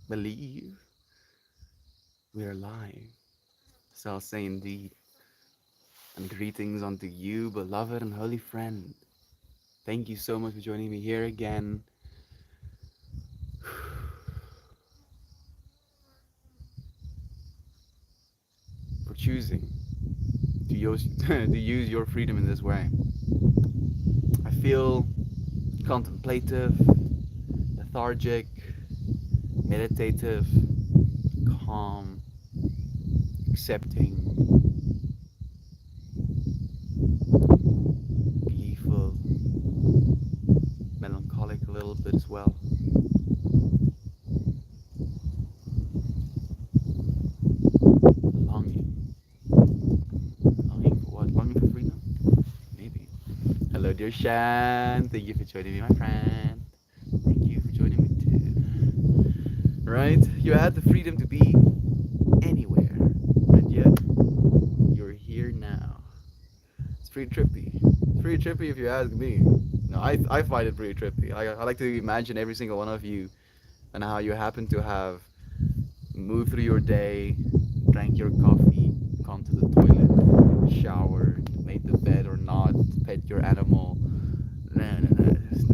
believe we are live. So I'll say indeed, and greetings unto you, beloved and holy friend. Thank you so much for joining me here again. For choosing to use, to use your freedom in this way. I feel contemplative, lethargic, meditative, calm, accepting, gleeful, melancholic a little bit as well. Longing. Longing for what? Longing for freedom? Maybe. Hello, dear Shan. Thank you for joining me, my friend. Thank you for joining me too. Right? You had the freedom to be anywhere, and yet you're here now. It's pretty trippy. It's pretty trippy if you ask me. No, I find it pretty trippy. I like to imagine every single one of you and how you happen to have moved through your day, drank your coffee, gone to the toilet, showered, made the bed or not, pet your animal,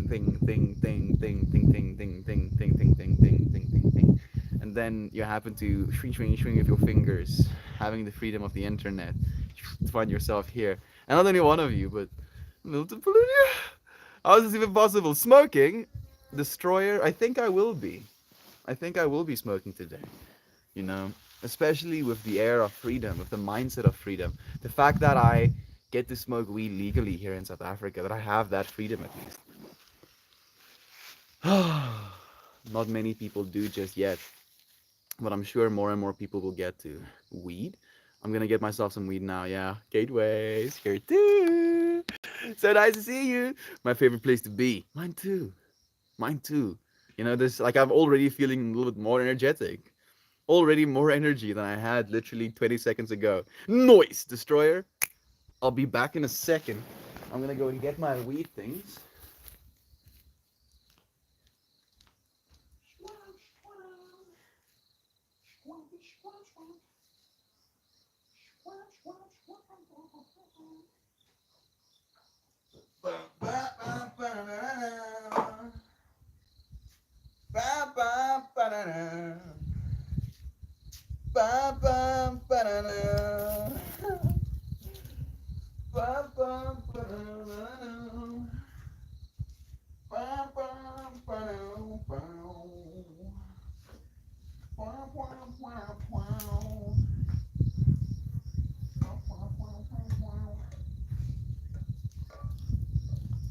thing, thing, thing, thing, thing, thing, thing, thing, thing, thing, thing, thing, thing, thing, thing, and then you happen to swing with your fingers, having the freedom of the internet, to find yourself here, and not only one of you, but multiple of you. How is this even possible? Smoking, destroyer. I think I will be. I think I will be smoking today. You know, especially with the air of freedom, with the mindset of freedom, the fact that I get to smoke weed legally here in South Africa, that I have that freedom at least. Not many people do just yet, but I'm sure more and more people will get to weed. I'm gonna get myself some weed now. Yeah, Gateways here too. So nice to see you. My favorite place to be. Mine too. Mine too. You know, this like I'm already feeling a little bit more energetic. Already more energy than I had literally 20 seconds ago. Noise destroyer. I'll be back in a second. I'm gonna go and get my weed things.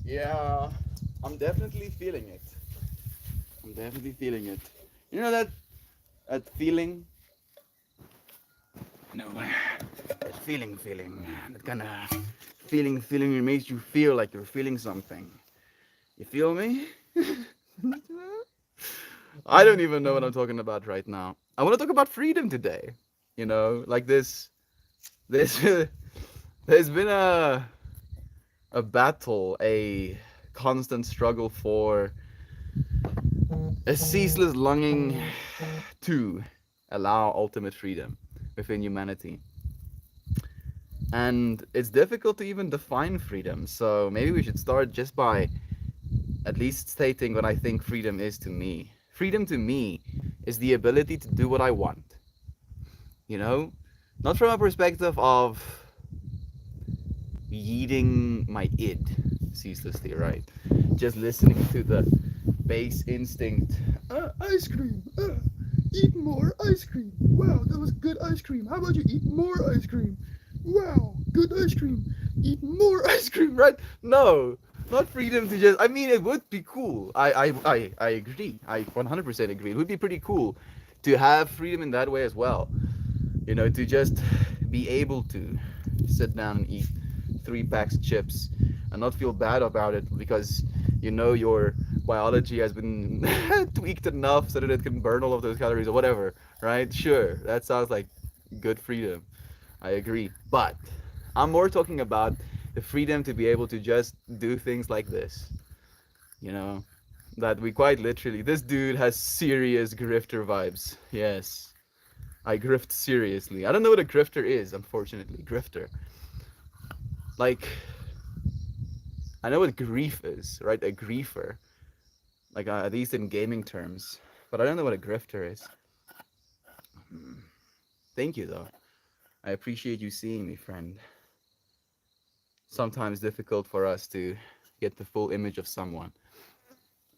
Yeah, I'm definitely feeling it. I'm definitely feeling it. You know that feeling? No, that feeling. That kind of feeling it makes you feel like you're feeling something. You feel me? I don't even know what I'm talking about right now. I want to talk about freedom today. You know, like this there's been a battle, a constant struggle for a ceaseless longing to allow ultimate freedom within humanity. And it's difficult to even define freedom. So maybe we should start just by at least stating what I think freedom is to me. Freedom to me is the ability to do what I want. You know, not from a perspective of yeeting my id ceaselessly, right? Just listening to the base instinct. Ice cream. Eat more ice cream. Wow, that was good ice cream. How about you eat more ice cream? Wow, good ice cream. Eat more ice cream, right? No, not freedom to just. I mean, it would be cool. I agree. I 100% agree. It would be pretty cool to have freedom in that way as well. You know, to just be able to sit down and eat 3 packs of chips and not feel bad about it because you know your biology has been tweaked enough so that it can burn all of those calories or whatever, right? Sure, that sounds like good freedom. I agree. But I'm more talking about the freedom to be able to just do things like this, you know, that we quite literally, this dude has serious grifter vibes. Yes, I grift seriously. I don't know what a grifter is, unfortunately. Grifter. Like, I know what grief is, right? A griefer. Like, at least in gaming terms. But I don't know what a grifter is. Thank you, though. I appreciate you seeing me, friend. Sometimes difficult for us to get the full image of someone.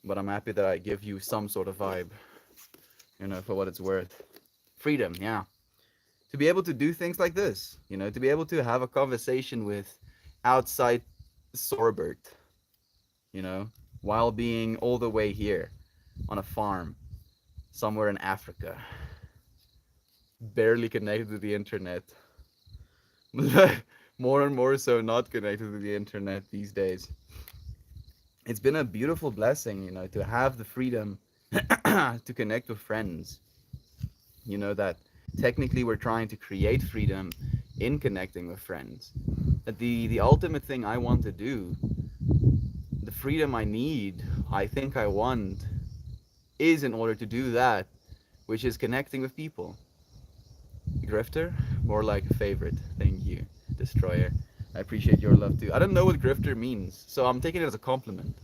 But I'm happy that I give you some sort of vibe, for what it's worth. Freedom, yeah. To be able to do things like this, to be able to have a conversation with outside Sorbert, you know, while being all the way here on a farm somewhere in Africa, barely connected to the internet. More and more so not connected to the internet these days. It's been a beautiful blessing, to have the freedom to connect with friends. That technically we're trying to create freedom in connecting with friends. That the ultimate thing I want to do, the freedom I need, I think I want, is in order to do that, which is connecting with people. Grifter? More like a favorite. Thank you, Destroyer. I appreciate your love too. I don't know what grifter means, so I'm taking it as a compliment.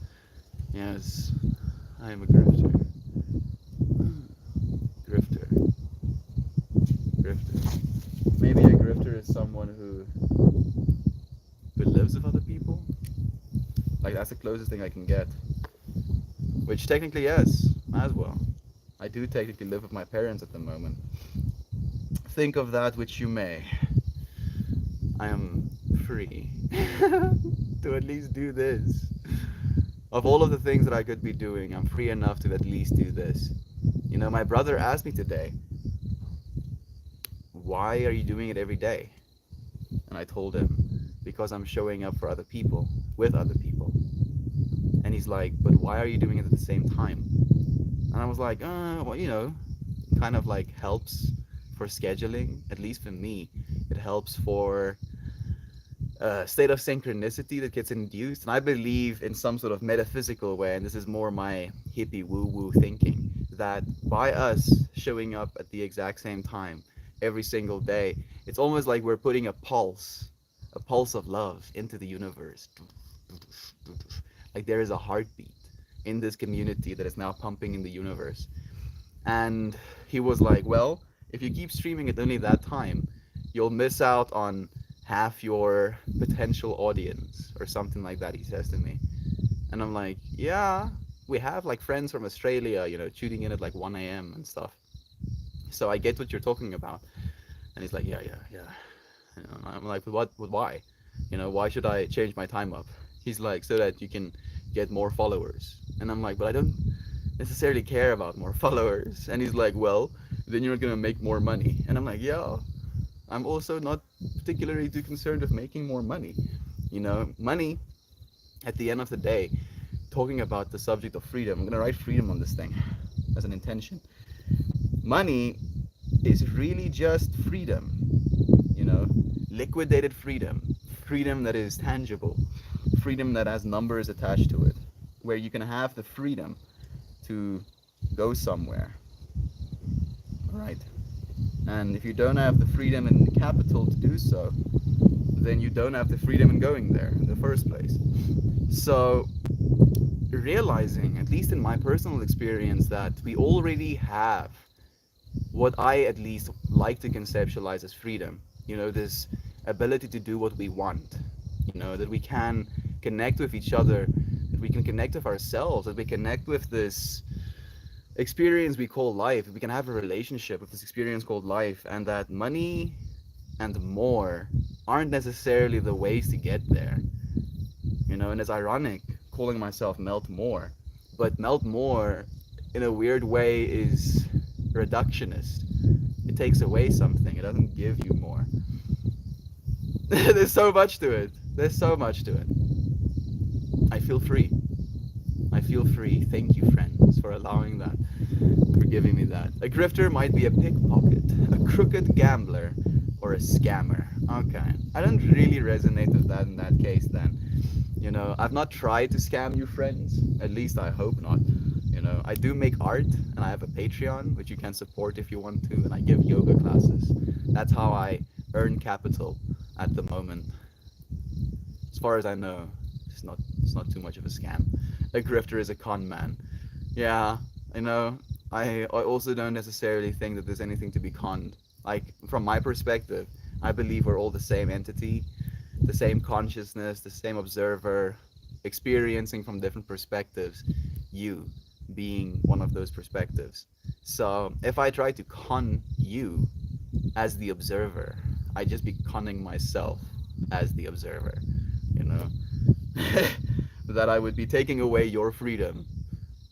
Yes, I am a grifter. Grifter. Grifter. Maybe a grifter is someone who lives with other people. Like, that's the closest thing I can get. Which technically, yes, as well. I do technically live with my parents at the moment. Think of that which you may. I am free to at least do this. Of all of the things that I could be doing, I'm free enough to at least do this. My brother asked me today, why are you doing it every day? And I told him, because I'm showing up for other people, with other people. And he's like, but why are you doing it at the same time? And I was like, well, kind of like helps for scheduling, at least for me. It helps for a state of synchronicity that gets induced. And I believe in some sort of metaphysical way, and this is more my hippie woo-woo thinking, that by us showing up at the exact same time every single day, it's almost like we're putting a pulse of love into the universe. Like there is a heartbeat in this community that is now pumping in the universe. And he was like, well, if you keep streaming at only that time, you'll miss out on half your potential audience or something like that, he says to me. And I'm like, yeah, we have like friends from Australia, tuning in at like 1 a.m. and stuff. So I get what you're talking about. And he's like, yeah. I'm like, why? Why should I change my time up? He's like, so that you can get more followers. And I'm like, but I don't necessarily care about more followers. And he's like, well, then you're gonna make more money. And I'm like, yeah, I'm also not particularly too concerned with making more money. Money, at the end of the day, talking about the subject of freedom, I'm gonna write freedom on this thing as an intention. Money is really just freedom, liquidated freedom that is tangible, freedom that has numbers attached to it, where you can have the freedom to go somewhere, right? And if you don't have the freedom and capital to do so, then you don't have the freedom in going there in the first place. So realizing, at least in my personal experience, that we already have what I at least like to conceptualize as freedom, this ability to do what we want, that we can connect with each other, that we can connect with ourselves, that we connect with this experience we call life, that we can have a relationship with this experience called life, and that money and more aren't necessarily the ways to get there. And it's ironic calling myself Melt More, but Melt More in a weird way is reductionist. It takes away something, it doesn't give you more. There's so much to it. I feel free. Thank you, friends, for allowing that, for giving me that. A grifter might be a pickpocket, a crooked gambler, or a scammer. Okay, I don't really resonate with that in that case then. I've not tried to scam you, friends. At least I hope not. know, I do make art, and I have a Patreon which you can support if you want to, and I give yoga classes. That's how I earn capital at the moment. As far as I know, it's not too much of a scam. A grifter is a con man. Yeah, I know. I also don't necessarily think that there's anything to be conned. Like, from my perspective, I believe we're all the same entity, the same consciousness, the same observer, experiencing from different perspectives, you being one of those perspectives. So if I try to con you as the observer, I just be conning myself as the observer, you know? That I would be taking away your freedom,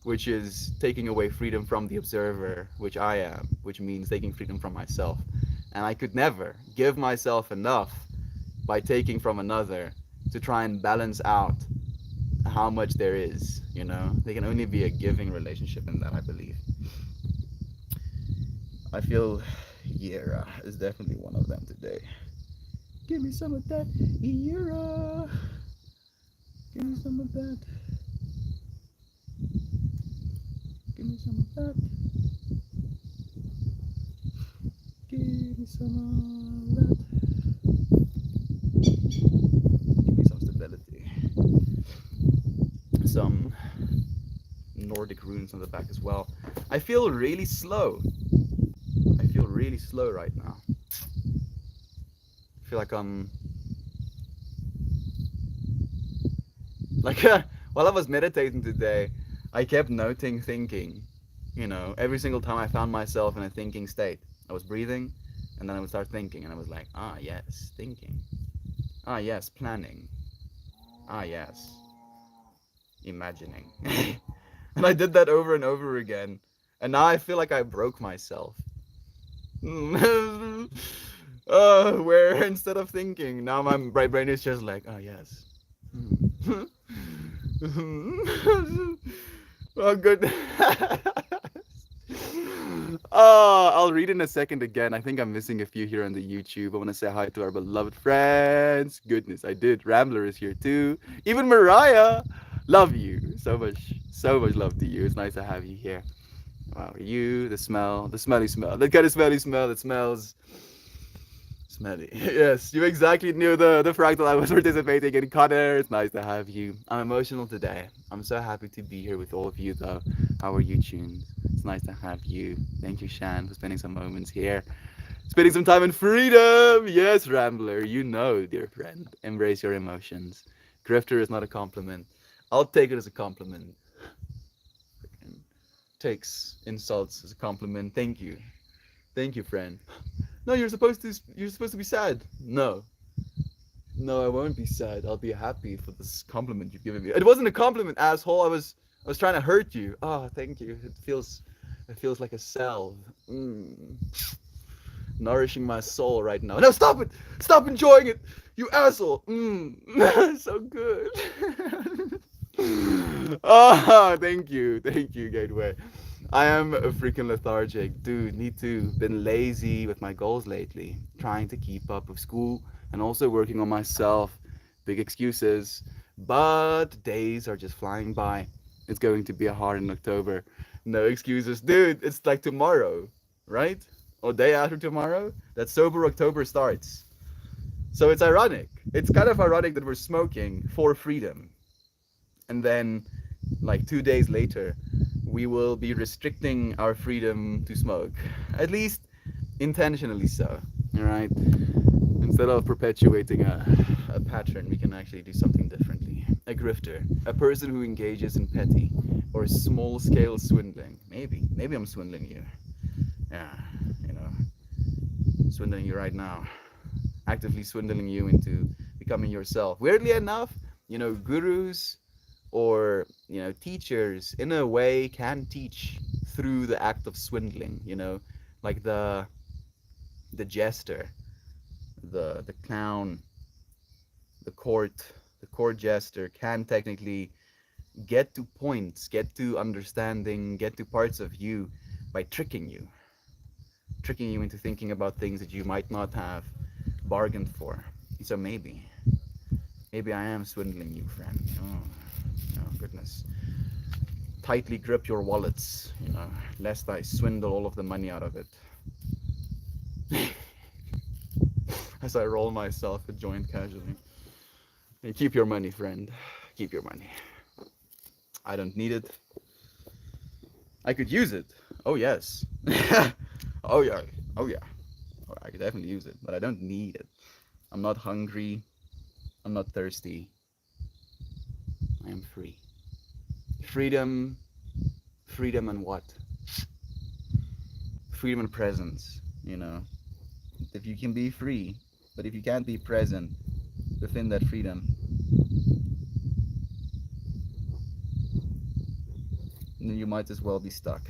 which is taking away freedom from the observer, which I am, which means taking freedom from myself. And I could never give myself enough by taking from another to try and balance out how much there is, you know? There can only be a giving relationship in that, I believe. I feel Yera is definitely one of them today. Give me some of that, Yera. Give me some of that. Give me some of that. Give me some of that. Give me some stability. Some Nordic runes on the back as well. I feel really slow. I feel really slow right now. I feel like I'm like while I was meditating today, I kept noting thinking. You know, every single time I found myself in a thinking state, I was breathing, and then I would start thinking, and I was like, ah yes, thinking. Ah yes, planning. Ah yes, imagining. And I did that over and over again. And now I feel like I broke myself. Where instead of thinking, now my brain is just like, oh yes. Oh good. Oh, I'll read in a second again. I think I'm missing a few here on the YouTube. I want to say hi to our beloved friends. Goodness, I did. Rambler is here too. Even Mariah. Love you. So much love to you. It's nice to have you here. Wow, you, the smelly smell. That kind of smelly smell that smells smelly. Yes, you exactly knew the fractal I was participating in. Connor, it's nice to have you. I'm emotional today. I'm so happy to be here with all of you though. How are you, Tunes? It's nice to have you. Thank you, Shan, for spending some moments here. Spending some time in freedom. Yes, Rambler, you know, dear friend. Embrace your emotions. Grifter is not a compliment. I'll take it as a compliment. Freaking takes insults as a compliment. Thank you. Thank you, friend. No, you're supposed to be sad. No. No, I won't be sad. I'll be happy for this compliment you've given me. It wasn't a compliment, asshole. I was trying to hurt you. Oh, thank you. It feels like a salve. Nourishing my soul right now. No, stop it! Stop enjoying it! You asshole! So good. Oh, thank you, Gateway. I am a freaking lethargic, dude. Need to been lazy with my goals lately, trying to keep up with school and also working on myself. Big excuses, but days are just flying by. It's going to be hard in October. No excuses, dude. It's like tomorrow, right? Or day after tomorrow. That sober October starts. So it's ironic. It's kind of ironic that we're smoking for freedom, and then like 2 days later we will be restricting our freedom to smoke, at least intentionally so. All right, instead of perpetuating a pattern, we can actually do something differently. A grifter, a person who engages in petty or small scale swindling. Maybe I'm swindling you. Yeah, you know, swindling you right now, actively swindling you into becoming yourself. Weirdly enough, you know, gurus or, you know, teachers in a way can teach through the act of swindling, you know, like the jester, the clown, the court jester can technically get to points, get to understanding, get to parts of you by tricking you into thinking about things that you might not have bargained for. So maybe I am swindling you, friend. Oh goodness. tightly grip your wallets, lest I swindle all of the money out of it. As I roll myself a joint casually. Hey, keep your money, friend. Keep your money. I don't need it. I could use it. Oh, yes. Oh, yeah. Oh, yeah. Oh, I could definitely use it, but I don't need it. I'm not hungry. I'm not thirsty. I am free. Freedom. Freedom and what? Freedom and presence, If you can be free, but if you can't be present within that freedom, then you might as well be stuck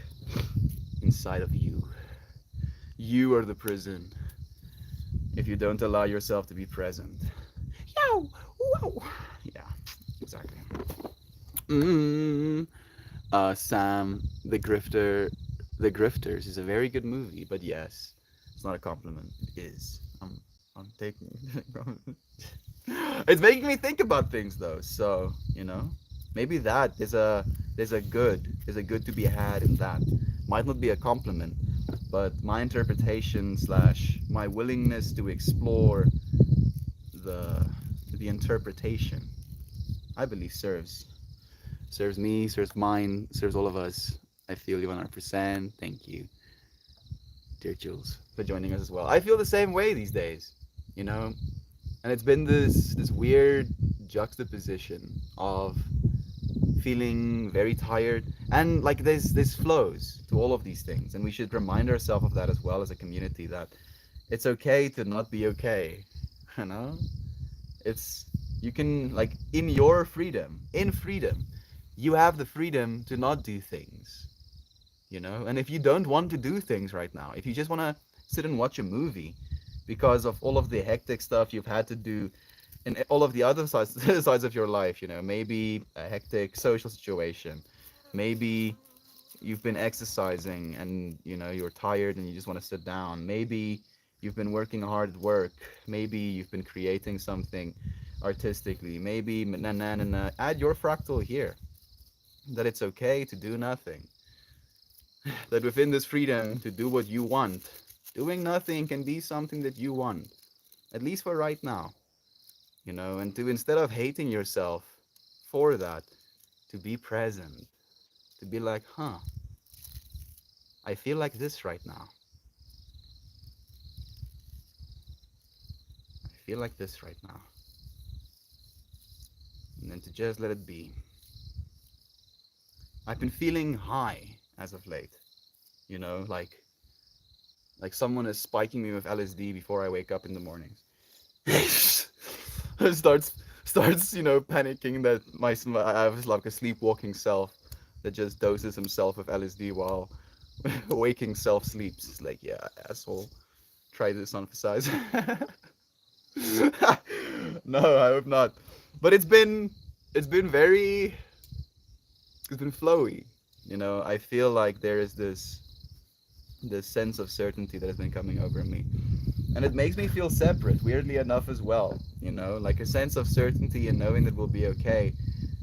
inside of you. You are the prison if you don't allow yourself to be present. Yow! Wow! Yeah, exactly. Sam, the Grifter, The Grifters is a very good movie, but yes, it's not a compliment. It is. I'm taking. It's making me think about things though. So maybe that there's a good to be had in that. Might not be a compliment, but my interpretation slash my willingness to explore the the interpretation, I believe serves me, serves mine, serves all of us. I feel you 100%. Thank you, dear Jules, for joining us as well. I feel the same way these days, and it's been this weird juxtaposition of feeling very tired, and like there's flows to all of these things, and we should remind ourselves of that as well as a community, that it's okay to not be okay. you know it's you can, like, in freedom you have the freedom to not do things, and if you don't want to do things right now, if you just want to sit and watch a movie because of all of the hectic stuff you've had to do in all of the other sides sides of your life, maybe a hectic social situation, maybe you've been exercising and you're tired and you just want to sit down, maybe you've been working hard at work, maybe you've been creating something artistically, maybe na na na na, add your fractal here, that it's okay to do nothing, that within this freedom to do what you want, doing nothing can be something that you want, at least for right now, and to, instead of hating yourself for that, to be present, to be like, I feel like this right now. I feel like this right now. And then to just let it be. I've been feeling high as of late, like someone is spiking me with LSD before I wake up in the mornings. starts panicking that I have like a sleepwalking self that just doses himself with LSD while waking self sleeps. It's like, yeah, asshole, try this on for size. No, I hope not. But it's been flowy. I feel like there is this sense of certainty that has been coming over me. And it makes me feel separate, weirdly enough, as well. Like a sense of certainty and knowing that we'll be okay,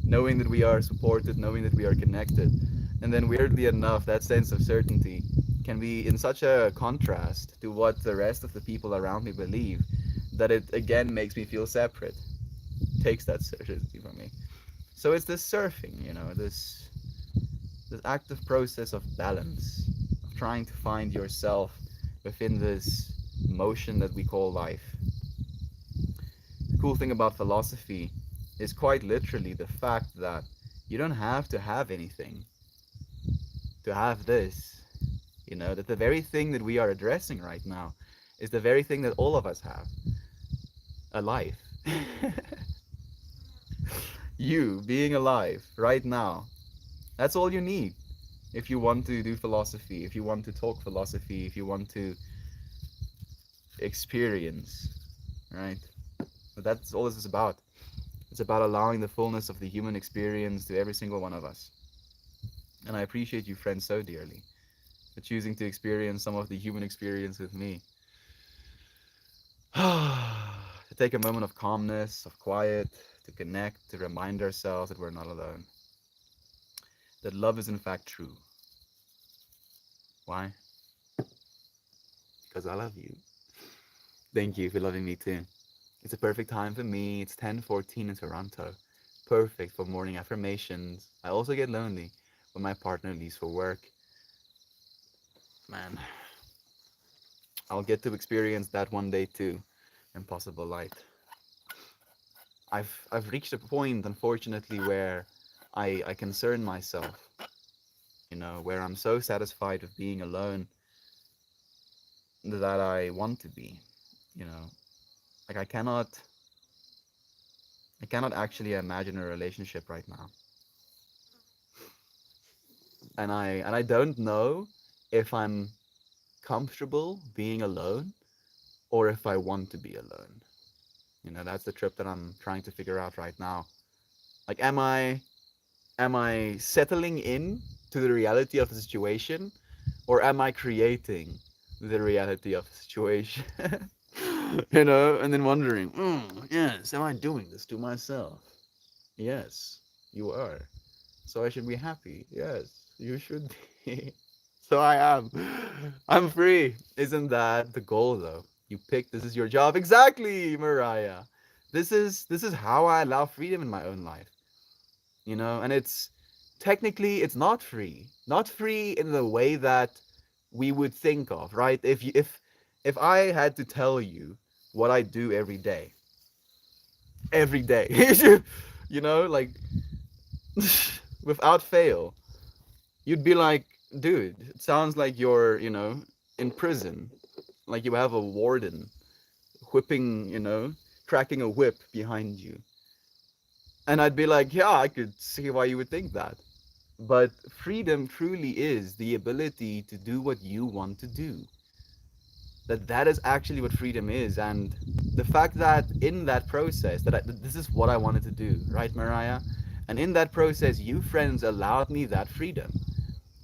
knowing that we are supported, knowing that we are connected. And then, weirdly enough, that sense of certainty can be in such a contrast to what the rest of the people around me believe, that it again makes me feel separate, takes that certainty from me. So it's this surfing, this active process of balance, of trying to find yourself within this motion that we call life. The cool thing about philosophy is quite literally the fact that you don't have to have anything to have this. That the very thing that we are addressing right now is the very thing that all of us have, a life. You being alive right now, that's all you need. If you want to do philosophy, if you want to talk philosophy, if you want to experience, right? But that's all this is about. It's about allowing the fullness of the human experience to every single one of us. And I appreciate you, friends, so dearly for choosing to experience some of the human experience with me. To take a moment of calmness, of quiet, to connect, to remind ourselves that we're not alone. that love is in fact true. Why? Because I love you. Thank you for loving me too. It's a perfect time for me. It's 10:14 in Toronto. Perfect for morning affirmations. I also get lonely when my partner leaves for work. Man, I'll get to experience that one day too. Impossible light. I've reached a point, unfortunately, where I concern myself, where I'm so satisfied with being alone that I want to be, you know. Like I cannot actually imagine a relationship right now. And I don't know if I'm comfortable being alone or if I want to be alone. That's the trip that I'm trying to figure out right now. Like am I settling in to the reality of the situation, or am I creating the reality of the situation? And then wondering, yes, am I doing this to myself? Yes, you are. So I should be happy. Yes, you should be. So I am. I'm free. Isn't that the goal though? You pick, this is your job. Exactly, Mariah. This is how I allow freedom in my own life. And it's not free. Not free in the way that we would think of, right? If I had to tell you what I do every day, like without fail, you'd be like, dude, it sounds like you're, in prison. Like you have a warden whipping, cracking a whip behind you. And I'd be like, yeah, I could see why you would think that. But freedom truly is the ability to do what you want to do. That is actually what freedom is. And the fact that in that process, this is what I wanted to do, right, Mariah? And in that process, you friends allowed me that freedom.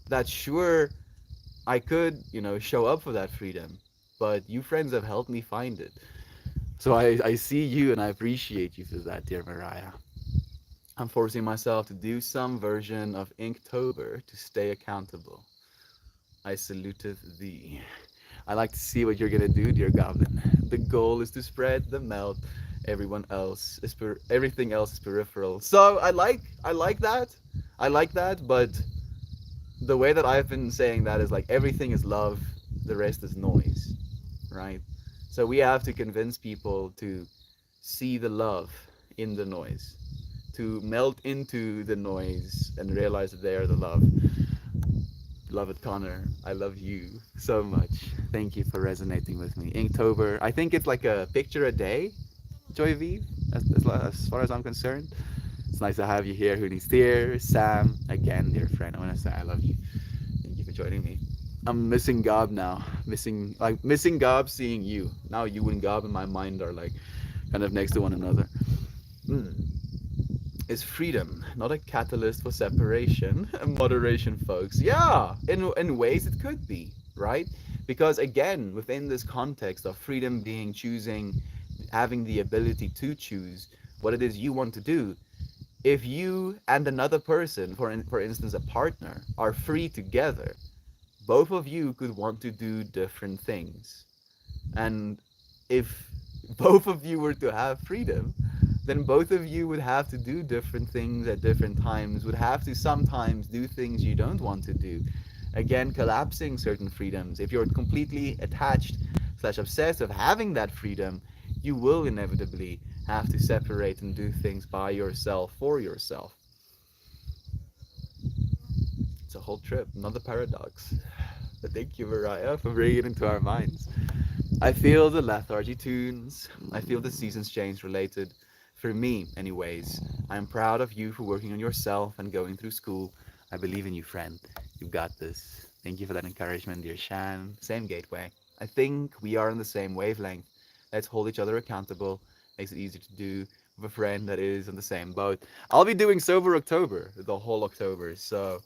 That sure, I could, show up for that freedom, but you friends have helped me find it. So I see you and I appreciate you for that, dear Mariah. I'm forcing myself to do some version of Inktober to stay accountable. I saluteth thee. I like to see what you're gonna do, dear Goblin. The goal is to spread the melt. Everything else is peripheral. So I like that. I like that, but the way that I've been saying that is like everything is love, the rest is noise, right? So we have to convince people to see the love in the noise, to melt into the noise and realize that they are the love. Beloved Connor, I love you so much. Thank you for resonating with me. Inktober, I think it's like a picture a day, Joy V, as far as I'm concerned. It's nice to have you here. Who needs tears? Sam, again, dear friend, I want to say I love you. Thank you for joining me. I'm missing Gob now. Missing Gob, seeing you. Now you and Gob in my mind are like kind of next to one another. Hmm. Is freedom not a catalyst for separation? Moderation, folks. Yeah, in ways it could be, right? Because again, within this context of freedom being choosing, having the ability to choose what it is you want to do, if you and another person, for instance, a partner, are free together, both of you could want to do different things. And if both of you were to have freedom, then both of you would have to do different things at different times, would have to sometimes do things you don't want to do. Again, collapsing certain freedoms. If you're completely attached slash obsessed of having that freedom, you will inevitably have to separate and do things by yourself, for yourself. It's a whole trip, another paradox. But thank you, Mariah, for bringing it into our minds. I feel the lethargy tunes. I feel the seasons change related. For me, anyways, I'm proud of you for working on yourself and going through school. I believe in you, friend. You've got this. Thank you for that encouragement, dear Shan. Same gateway. I think we are on the same wavelength. Let's hold each other accountable. Makes it easier to do with a friend that is on the same boat. I'll be doing Sober October, the whole October, so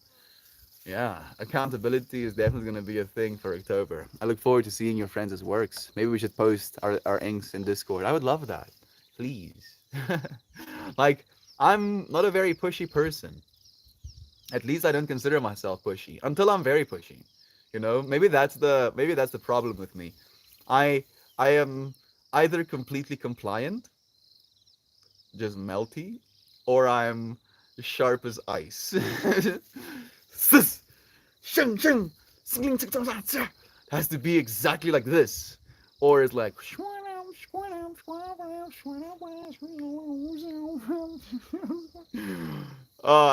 yeah, accountability is definitely going to be a thing for October. I look forward to seeing your friends' works. Maybe we should post our inks in Discord. I would love that. Please. Like, I'm not a very pushy person. At least I don't consider myself pushy until I'm very pushy. You know, maybe that's the problem with me. I I am either completely compliant, just melty, or I'm sharp as ice. Sis, shing, shing, sling, tick, tock, tock, tock. Has to be exactly like this, or it's like.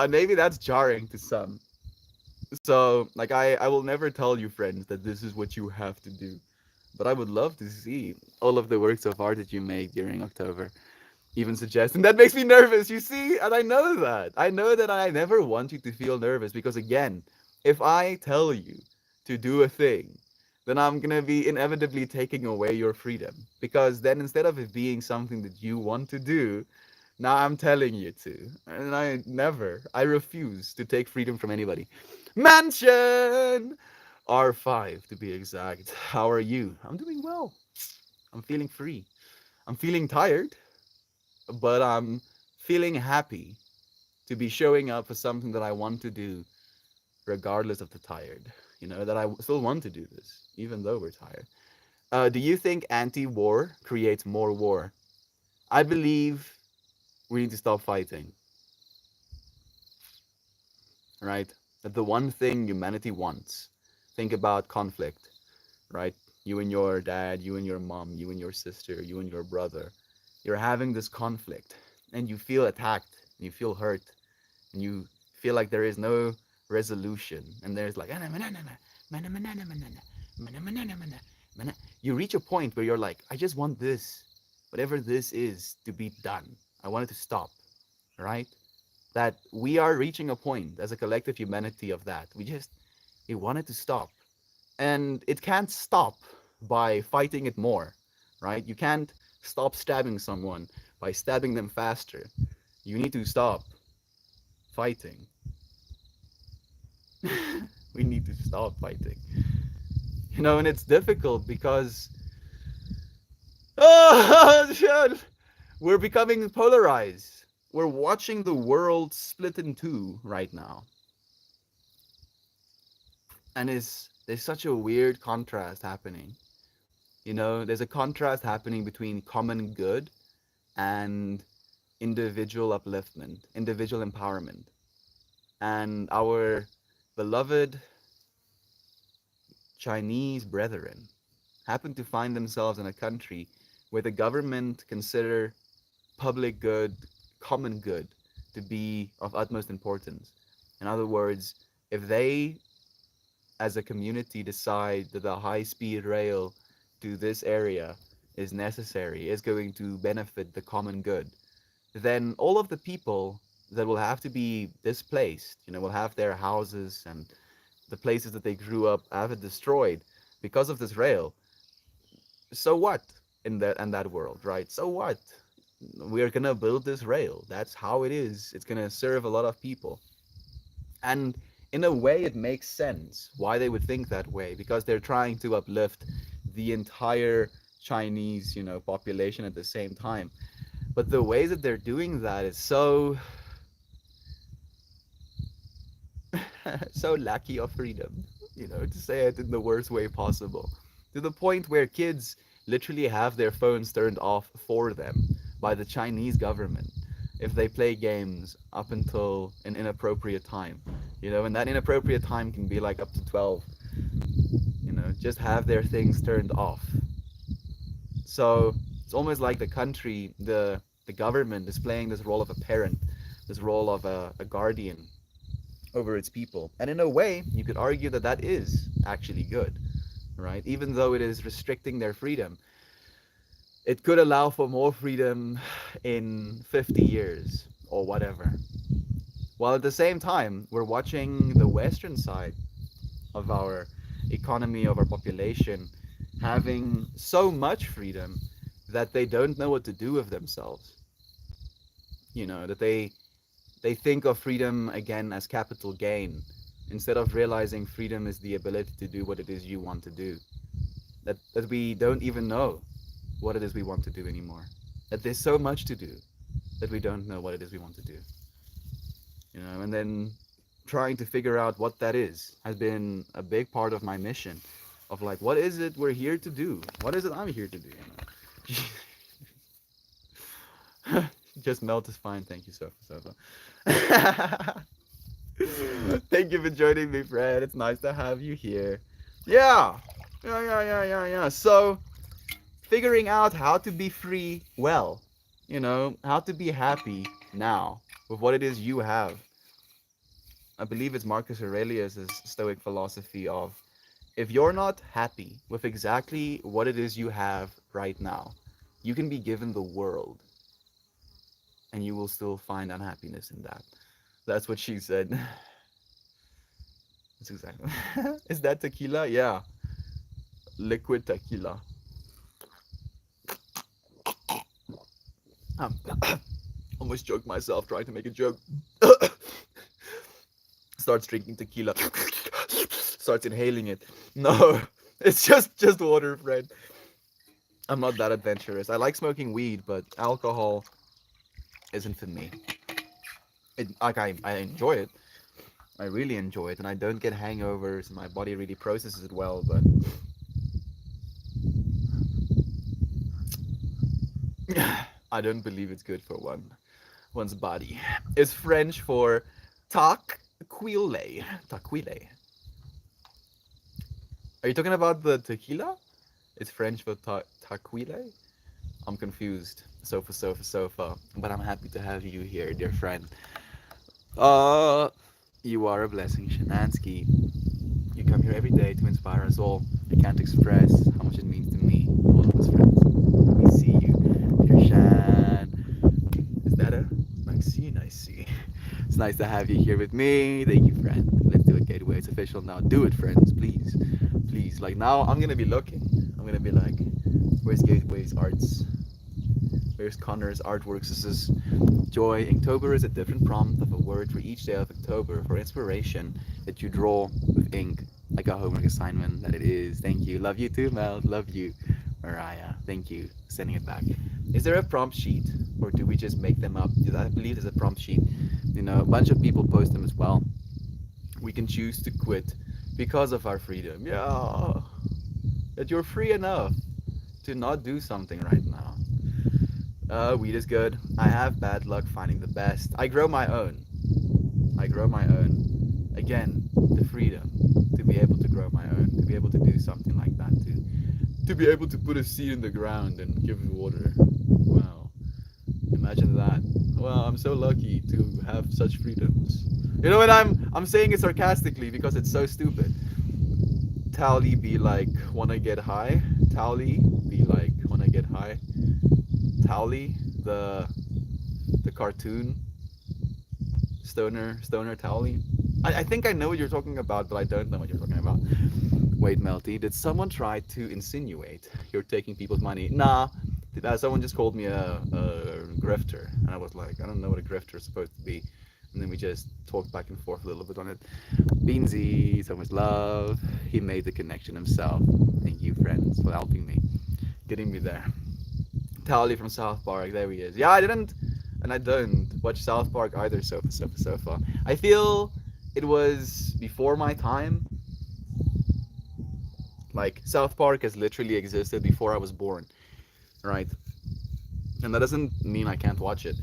Maybe that's jarring to some. So, like, I will never tell you, friends, that this is what you have to do. But I would love to see all of the works of art that you make during October. Even suggesting that makes me nervous, you see? And I know that. I know that I never want you to feel nervous because, again, if I tell you to do a thing, then I'm gonna be inevitably taking away your freedom. Because then instead of it being something that you want to do, now I'm telling you to. And I refuse to take freedom from anybody. Mansion! R5 to be exact. How are you? I'm doing well. I'm feeling free. I'm feeling tired, but I'm feeling happy to be showing up for something that I want to do, regardless of the tired. You know, that I still want to do this, even though we're tired. Do you think anti war creates more war? I believe we need to stop fighting, right? That the one thing humanity wants. Think about conflict, right? You and your dad, you and your mom, you and your sister, you and your brother. You're having this conflict and you feel attacked, and you feel hurt, and you feel like there is no resolution. And there's like, you reach a point where you're like, I just want this, whatever this is, to be done. I want it to stop, right? That we are reaching a point as a collective humanity of that. We want it to stop. And it can't stop by fighting it more, right? You can't stop stabbing someone by stabbing them faster. You need to stop fighting. We need to stop fighting. You know, and it's difficult because oh, we're becoming polarized. We're watching the world split in two right now. And there's such a weird contrast happening. You know, there's a contrast happening between common good and individual upliftment, individual empowerment. And our beloved Chinese brethren happen to find themselves in a country where the government consider public good, common good, to be of utmost importance. In other words, if they as a community decide that the high speed rail to this area is necessary, is going to benefit the common good, then all of the people that will have to be displaced, you know, will have their houses and the places that they grew up have it destroyed because of this rail. So what in that world, right? So what? We're gonna build this rail. That's how it is. It's gonna serve a lot of people. And in a way, it makes sense why they would think that way because they're trying to uplift the entire Chinese, you know, population at the same time. But the way that they're doing that is so so lackey of freedom, you know, to say it in the worst way possible. To the point where kids literally have their phones turned off for them by the Chinese government if they play games up until an inappropriate time. You know, and that inappropriate time can be like up to 12. You know, just have their things turned off. So it's almost like the country, the government is playing this role of a parent, this role of a guardian over its people. And in a way, you could argue that that is actually good, right? Even though it is restricting their freedom, it could allow for more freedom in 50 years or whatever. While at the same time, we're watching the Western side of our economy, of our population, having so much freedom that they don't know what to do with themselves. You know, that they think of freedom again as capital gain instead of realizing freedom is the ability to do what it is you want to do. That we don't even know what it is we want to do anymore. That there's so much to do that we don't know what it is we want to do. You know, and then trying to figure out what that is has been a big part of my mission. Of like, what is it we're here to do? What is it I'm here to do? Just melt is fine. Thank you, Sofa. Thank you for joining me, Fred. It's nice to have you here. Yeah. Yeah. So, figuring out how to be free well, how to be happy now with what it is you have. I believe it's Marcus Aurelius' Stoic philosophy of if you're not happy with exactly what it is you have right now, you can be given the world and you will still find unhappiness in that. That's what she said. That's exactly. Is that tequila? Yeah. Liquid tequila. Almost choked myself trying to make a joke. Starts drinking tequila. Starts inhaling it. No, it's just water, Fred. I'm not that adventurous. I like smoking weed, but alcohol isn't for me. I enjoy it. I really enjoy it, and I don't get hangovers, and my body really processes it well, but I don't believe it's good for one's body. It's French for taquile. Taquile. Are you talking about the tequila? It's French for taquile? I'm confused. Sofa. But I'm happy to have you here, dear friend. You are a blessing, Shanansky. You come here every day to inspire us all. I can't express how much it means to me, all of us friends. We see you, dear Shan. Is that a Maxine? I see. It's nice to have you here with me. Thank you, friend. Let's do it, Gateway. It's official now. Do it, friends, please. Please. Like now, I'm gonna be looking. I'm gonna be like, where's Gateway's arts? Where's Connor's artworks? This is joy. Inktober is a different prompt of a word for each day of October for inspiration that you draw with ink, like a homework assignment that it is. Thank you. Love you too, Mel. Love you, Mariah. Thank you. Sending it back. Is there a prompt sheet, or do we just make them up? I believe there's a prompt sheet. A bunch of people post them as well. We can choose to quit because of our freedom. Yeah, that you're free enough to not do something right now. Weed is good. I have bad luck finding the best. I grow my own. Again, the freedom to be able to grow my own, to be able to do something like that, to be able to put a seed in the ground and give it water. Wow. Imagine that. Wow, I'm so lucky to have such freedoms. You know, and I'm saying it sarcastically because it's so stupid. Tally be like, wanna get high? Tally be like, wanna get high? Tally, the cartoon stoner Tally. I think I know what you're talking about, but I don't know what you're talking about. Wait, Melty, did someone try to insinuate you're taking people's money? Nah, someone just called me a grifter, and I was like, I don't know what a grifter is supposed to be. And then we just talked back and forth a little bit on it. Beansy, so much love. He made the connection himself. Thank you, friends, for helping me, getting me there. Tally from South Park, there he is. Yeah, I didn't, and I don't watch South Park either. Sofa. I feel it was before my time. Like, South Park has literally existed before I was born, right? And that doesn't mean I can't watch it.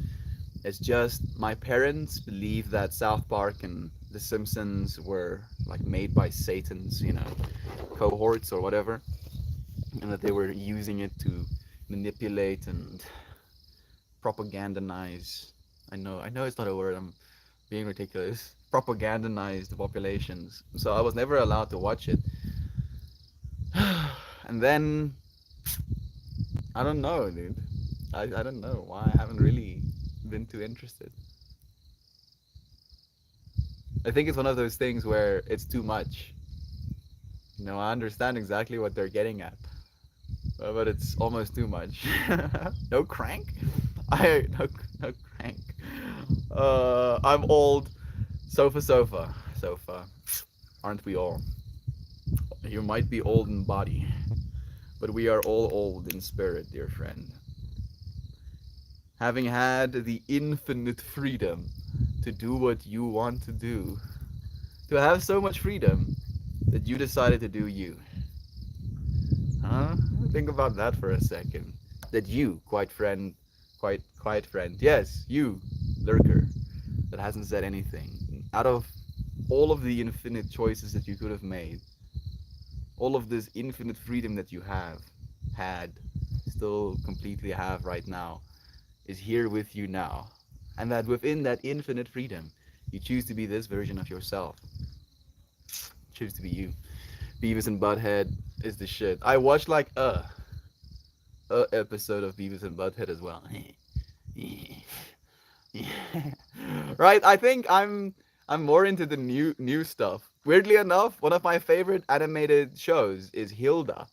It's just my parents believe that South Park and The Simpsons were like made by Satan's, cohorts or whatever, and that they were using it to manipulate and propagandize. I know it's not a word. I'm being ridiculous. Propagandize the populations. So I was never allowed to watch it. And then I don't know, dude. I don't know why I haven't really been too interested. I think it's one of those things where it's too much. I understand exactly what they're getting at, but it's almost too much. No crank? No crank. I'm old. Sofa. Aren't we all? You might be old in body, but we are all old in spirit, dear friend. Having had the infinite freedom to do what you want to do, To have so much freedom that you decided to do you. Huh? Think about that for a second. That you, quiet friend, yes, you, lurker, that hasn't said anything. Out of all of the infinite choices that you could have made, all of this infinite freedom that you have, had, still completely have right now, is here with you now. And that within that infinite freedom, you choose to be this version of yourself. Choose to be you. Beavis and Butthead is the shit. I watched like a episode of Beavis and Butthead as well. Right? I think I'm more into the new stuff. Weirdly enough, one of my favorite animated shows is Hilda.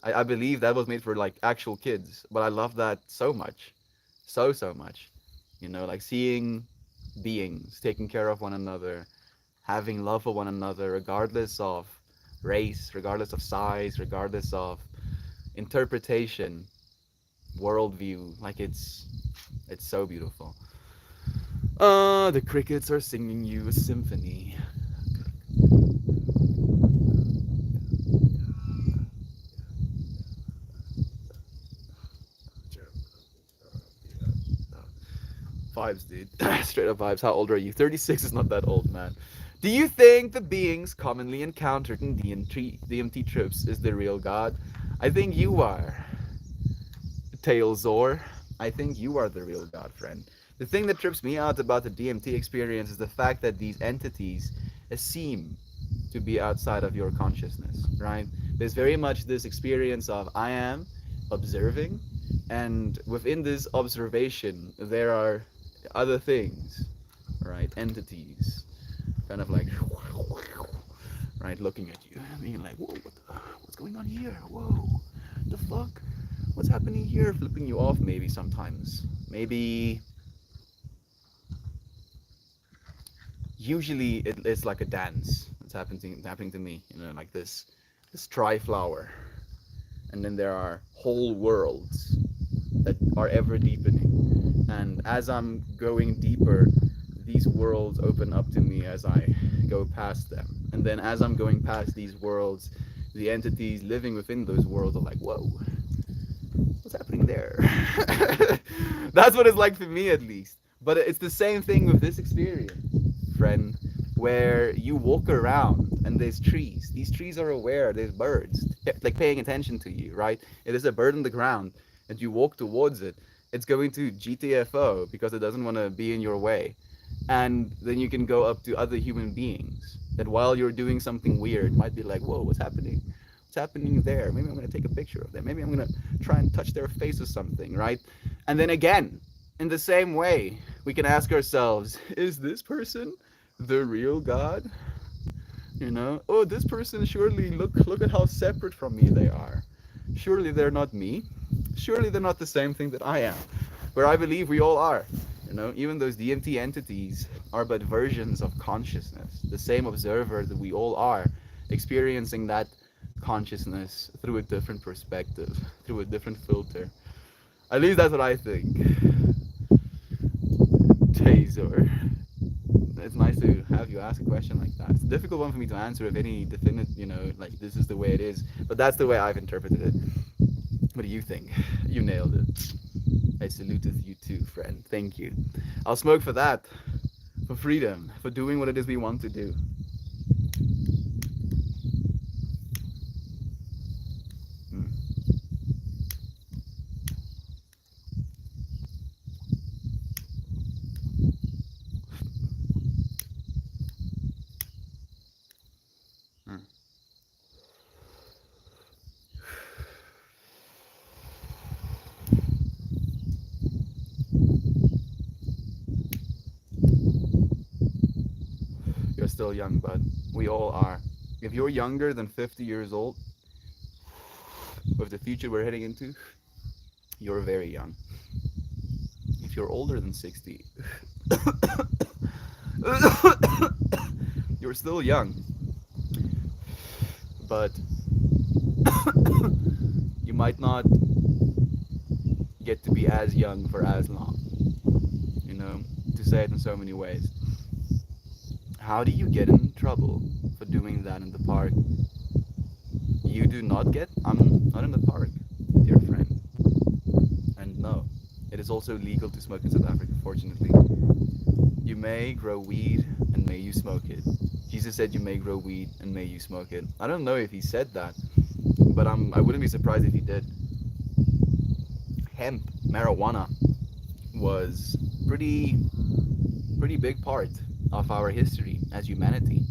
I believe that was made for like actual kids, but I love that so much. So much. You know, like seeing beings taking care of one another, having love for one another, regardless of race, regardless of size, regardless of interpretation, worldview. Like it's so beautiful. The crickets are singing you a symphony. 5s, dude. Straight up vibes. How old are you? 36 is not that old, man. Do you think the beings commonly encountered in DMT trips is the real God? I think you are. Tailzor. I think you are the real God, friend. The thing that trips me out about the DMT experience is the fact that these entities seem to be outside of your consciousness, right? There's very much this experience of I am observing, and within this observation, there are other things, right? Entities, kind of like, right, looking at you, being like, whoa, what's going on here? Whoa, the fuck? What's happening here? Flipping you off, maybe sometimes. Maybe. Usually it's like a dance. It's happening to me, you know, like this tri-flower, and then there are whole worlds that are ever deepening. And as I'm going deeper, these worlds open up to me as I go past them. And then as I'm going past these worlds, the entities living within those worlds are like, whoa, what's happening there? That's what it's like for me, at least. But it's the same thing with this experience, friend, where you walk around and there's trees. These trees are aware, there's birds, like paying attention to you, right? If there's a bird on the ground and you walk towards it, it's going to GTFO because it doesn't want to be in your way. And then you can go up to other human beings that while you're doing something weird might be like, whoa, what's happening? What's happening there? Maybe I'm going to take a picture of them. Maybe I'm going to try and touch their face or something, right? And then again, in the same way, we can ask ourselves, is this person the real God? You know, oh, this person, surely look at how separate from me they are. Surely they're not me. Surely they're not the same thing that I am. Where I believe we all are. You know, even those DMT entities are but versions of consciousness. The same observer that we all are, experiencing that consciousness through a different perspective, through a different filter. At least that's what I think. Taser. It's nice to have you ask a question like that. It's a difficult one for me to answer with any definite, you know, like this is the way it is. But that's the way I've interpreted it. What do you think? You nailed it. I saluteth you too, friend. Thank you. I'll smoke for that. For freedom. For doing what it is we want to do. Hmm. Hmm. You're still young, bud. We all are. If you're younger than 50 years old, with the future we're heading into, you're very young. If you're older than 60, you're still young. But you might not get to be as young for as long. You know, to say it in so many ways. How do you get in trouble for doing that in the park? You do not get. I'm not in the park, dear friend. And no, it is also legal to smoke in South Africa, fortunately. You may grow weed and may you smoke it. Jesus said you may grow weed and may you smoke it. I don't know if he said that, but I wouldn't be surprised if he did. Hemp, marijuana, was pretty big part of our history as humanity.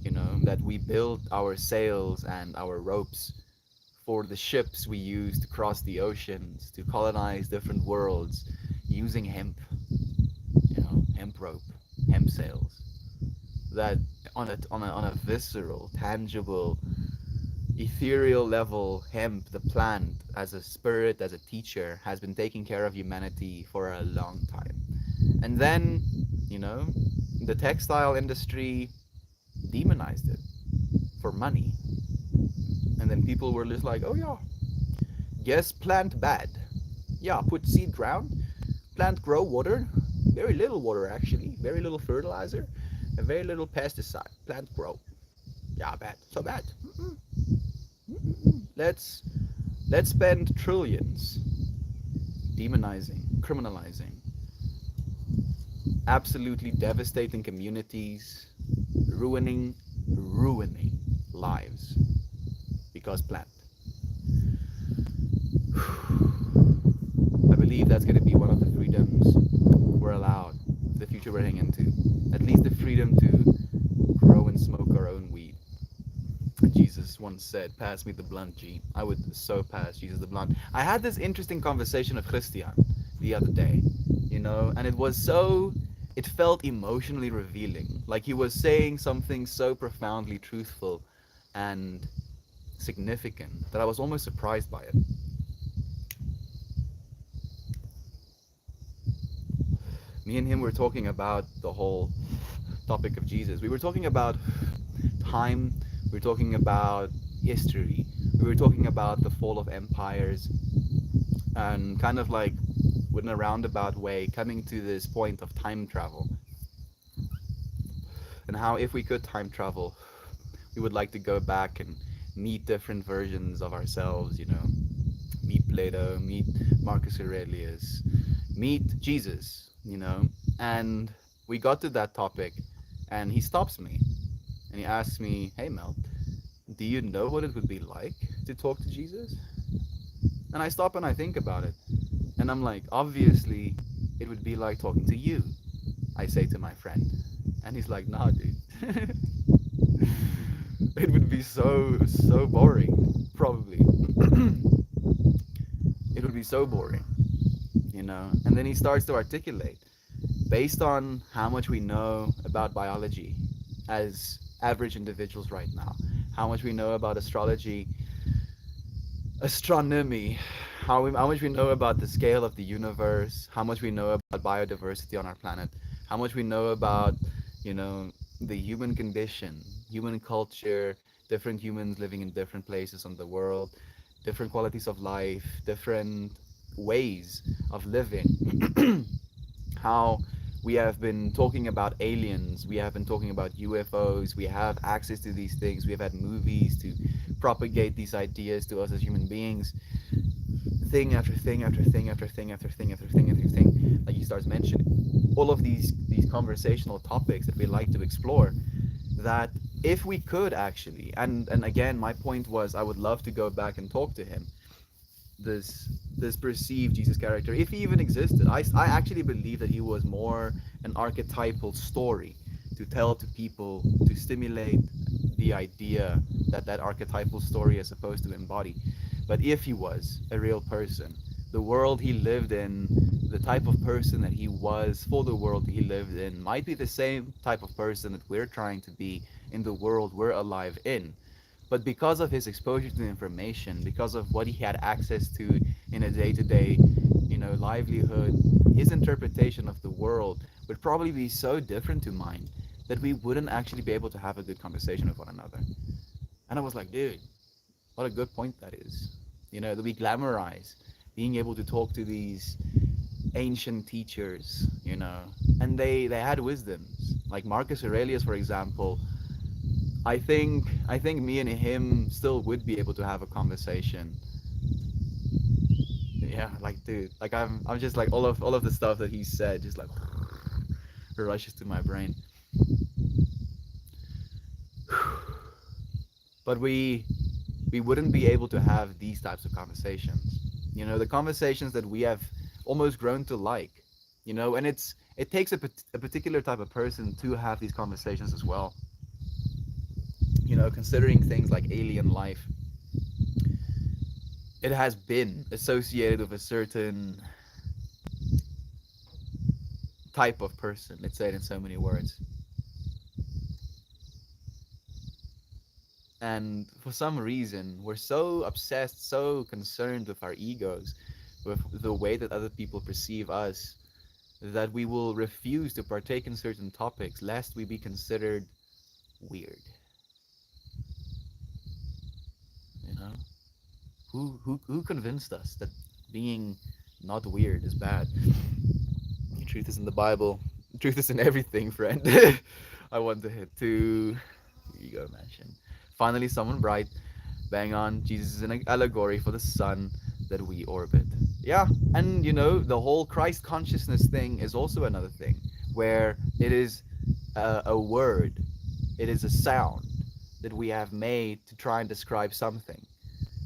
You know, that we built our sails and our ropes for the ships we use to cross the oceans, to colonize different worlds using hemp, hemp rope, hemp sails. That on a visceral, tangible, ethereal level, hemp, the plant, as a spirit, as a teacher, has been taking care of humanity for a long time. And then, you know, the textile industry demonized it for money. And then people were just like, oh yeah, guess plant bad. Yeah, put seed ground, plant grow water, very little water actually, very little fertilizer, and very little pesticide. Plant grow. Yeah, bad. So bad. Let's let's spend trillions demonizing, criminalizing, absolutely devastating communities, ruining lives because plant. I believe that's going to be one of the freedoms we're allowed, the future we're heading into. At least the freedom to grow and smoke our own weed. Jesus once said, pass me the blunt, G. I would so pass Jesus the blunt. I had this interesting conversation with Christian the other day, and it felt emotionally revealing. Like he was saying something so profoundly truthful and significant that I was almost surprised by it. Me and him were talking about the whole topic of Jesus. We were talking about time, we were talking about history, we were talking about the fall of empires, and kind of like, in a roundabout way, coming to this point of time travel. And how, if we could time travel, we would like to go back and meet different versions of ourselves, meet Plato, meet Marcus Aurelius, meet Jesus. And we got to that topic, and he stops me and he asks me, hey Mel, do you know what it would be like to talk to Jesus? And I stop and I think about it, and I'm like, obviously it would be like talking to you, I say to my friend. And he's like, nah dude. It would be so boring, probably. It would be so boring. And then he starts to articulate, based on how much we know about biology as average individuals right now, how much we know about astrology, astronomy, how much we know about the scale of the universe, how much we know about biodiversity on our planet, how much we know about, the human condition, human culture, different humans living in different places on the world, different qualities of life, different ways of living. How we have been talking about aliens, we have been talking about UFOs, we have access to these things, we have had movies to propagate these ideas to us as human beings. Thing after thing after thing after thing after thing after thing after thing, like he starts mentioning, all of these conversational topics that we like to explore, that if we could actually, and again, my point was, I would love to go back and talk to him, this perceived Jesus character, if he even existed. I actually believe that he was more an archetypal story to tell to people, to stimulate the idea that that archetypal story is supposed to embody. But if he was a real person, the world he lived in, the type of person that he was for the world he lived in, might be the same type of person that we're trying to be in the world we're alive in. But because of his exposure to information, because of what he had access to in a day-to-day, livelihood, his interpretation of the world would probably be so different to mine that we wouldn't actually be able to have a good conversation with one another. And I was like, dude, what a good point that is. That we glamorize being able to talk to these ancient teachers, and they had wisdoms. Like Marcus Aurelius, for example. I think me and him still would be able to have a conversation. Yeah, like dude, like I'm just like all of the stuff that he said just like rushes to my brain. But we wouldn't be able to have these types of conversations. You know, the conversations that we have almost grown to like. You know, and it takes a particular type of person to have these conversations as well. You know, considering things like alien life, it has been associated with a certain type of person. Let's say it in so many words. And for some reason, we're so obsessed, so concerned with our egos, with the way that other people perceive us, that we will refuse to partake in certain topics lest we be considered weird. You know, who convinced us that being not weird is bad? The truth is in the Bible. The truth is in everything, friend. I want to hit two ego mention. Finally, someone bright. Bang on. Jesus is an allegory for the sun that we orbit. Yeah, and you know, the whole Christ consciousness thing is also another thing where it is a word, it is a sound that we have made to try and describe something.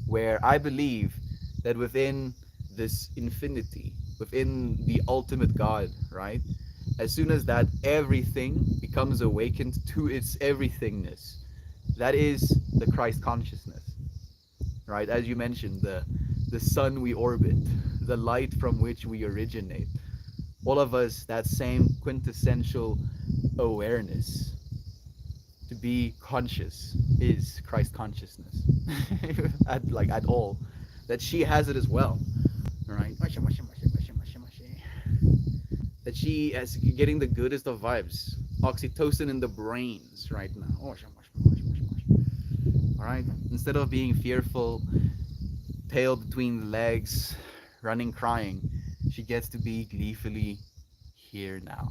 Where I believe that within this infinity, within the ultimate God, right? As soon as that everything becomes awakened to its everythingness, that is the Christ consciousness, right? As you mentioned, the sun we orbit, the light from which we originate. All of us, that same quintessential awareness to be conscious is Christ consciousness. at all. That she has it as well. Right? That she is getting the goodest of vibes. Oxytocin in the brains right now. Alright? Instead of being fearful, tail between the legs, running crying, she gets to be gleefully here now.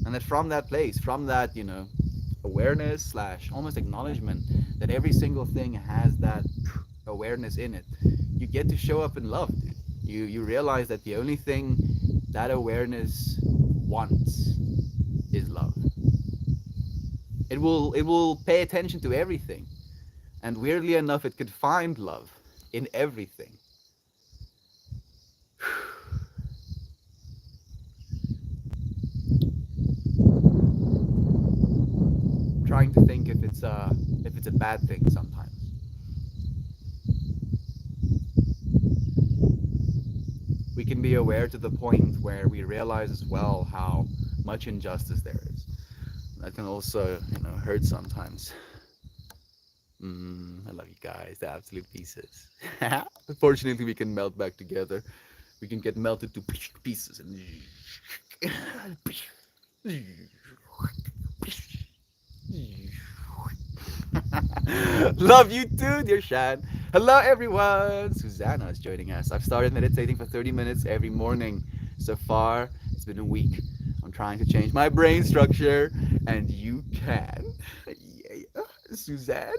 And that from that place, from that, you know, awareness slash almost acknowledgement that every single thing has that awareness in it, you get to show up in love, dude. You realize that the only thing that awareness wants is love. It will pay attention to everything, and weirdly enough, it could find love in everything. Trying to think if it's a bad thing sometimes. We can be aware to the point where we realize as well how much injustice there is. That can also, you know, hurt sometimes. I love you guys, the absolute pieces. Unfortunately, we can melt back together. We can get melted to pieces and love you too, dear Shan. Hello, everyone. Susanna is joining us. I've started meditating for 30 minutes every morning. So far, it's been a week. I'm trying to change my brain structure, and you can. Yeah, Suzanne.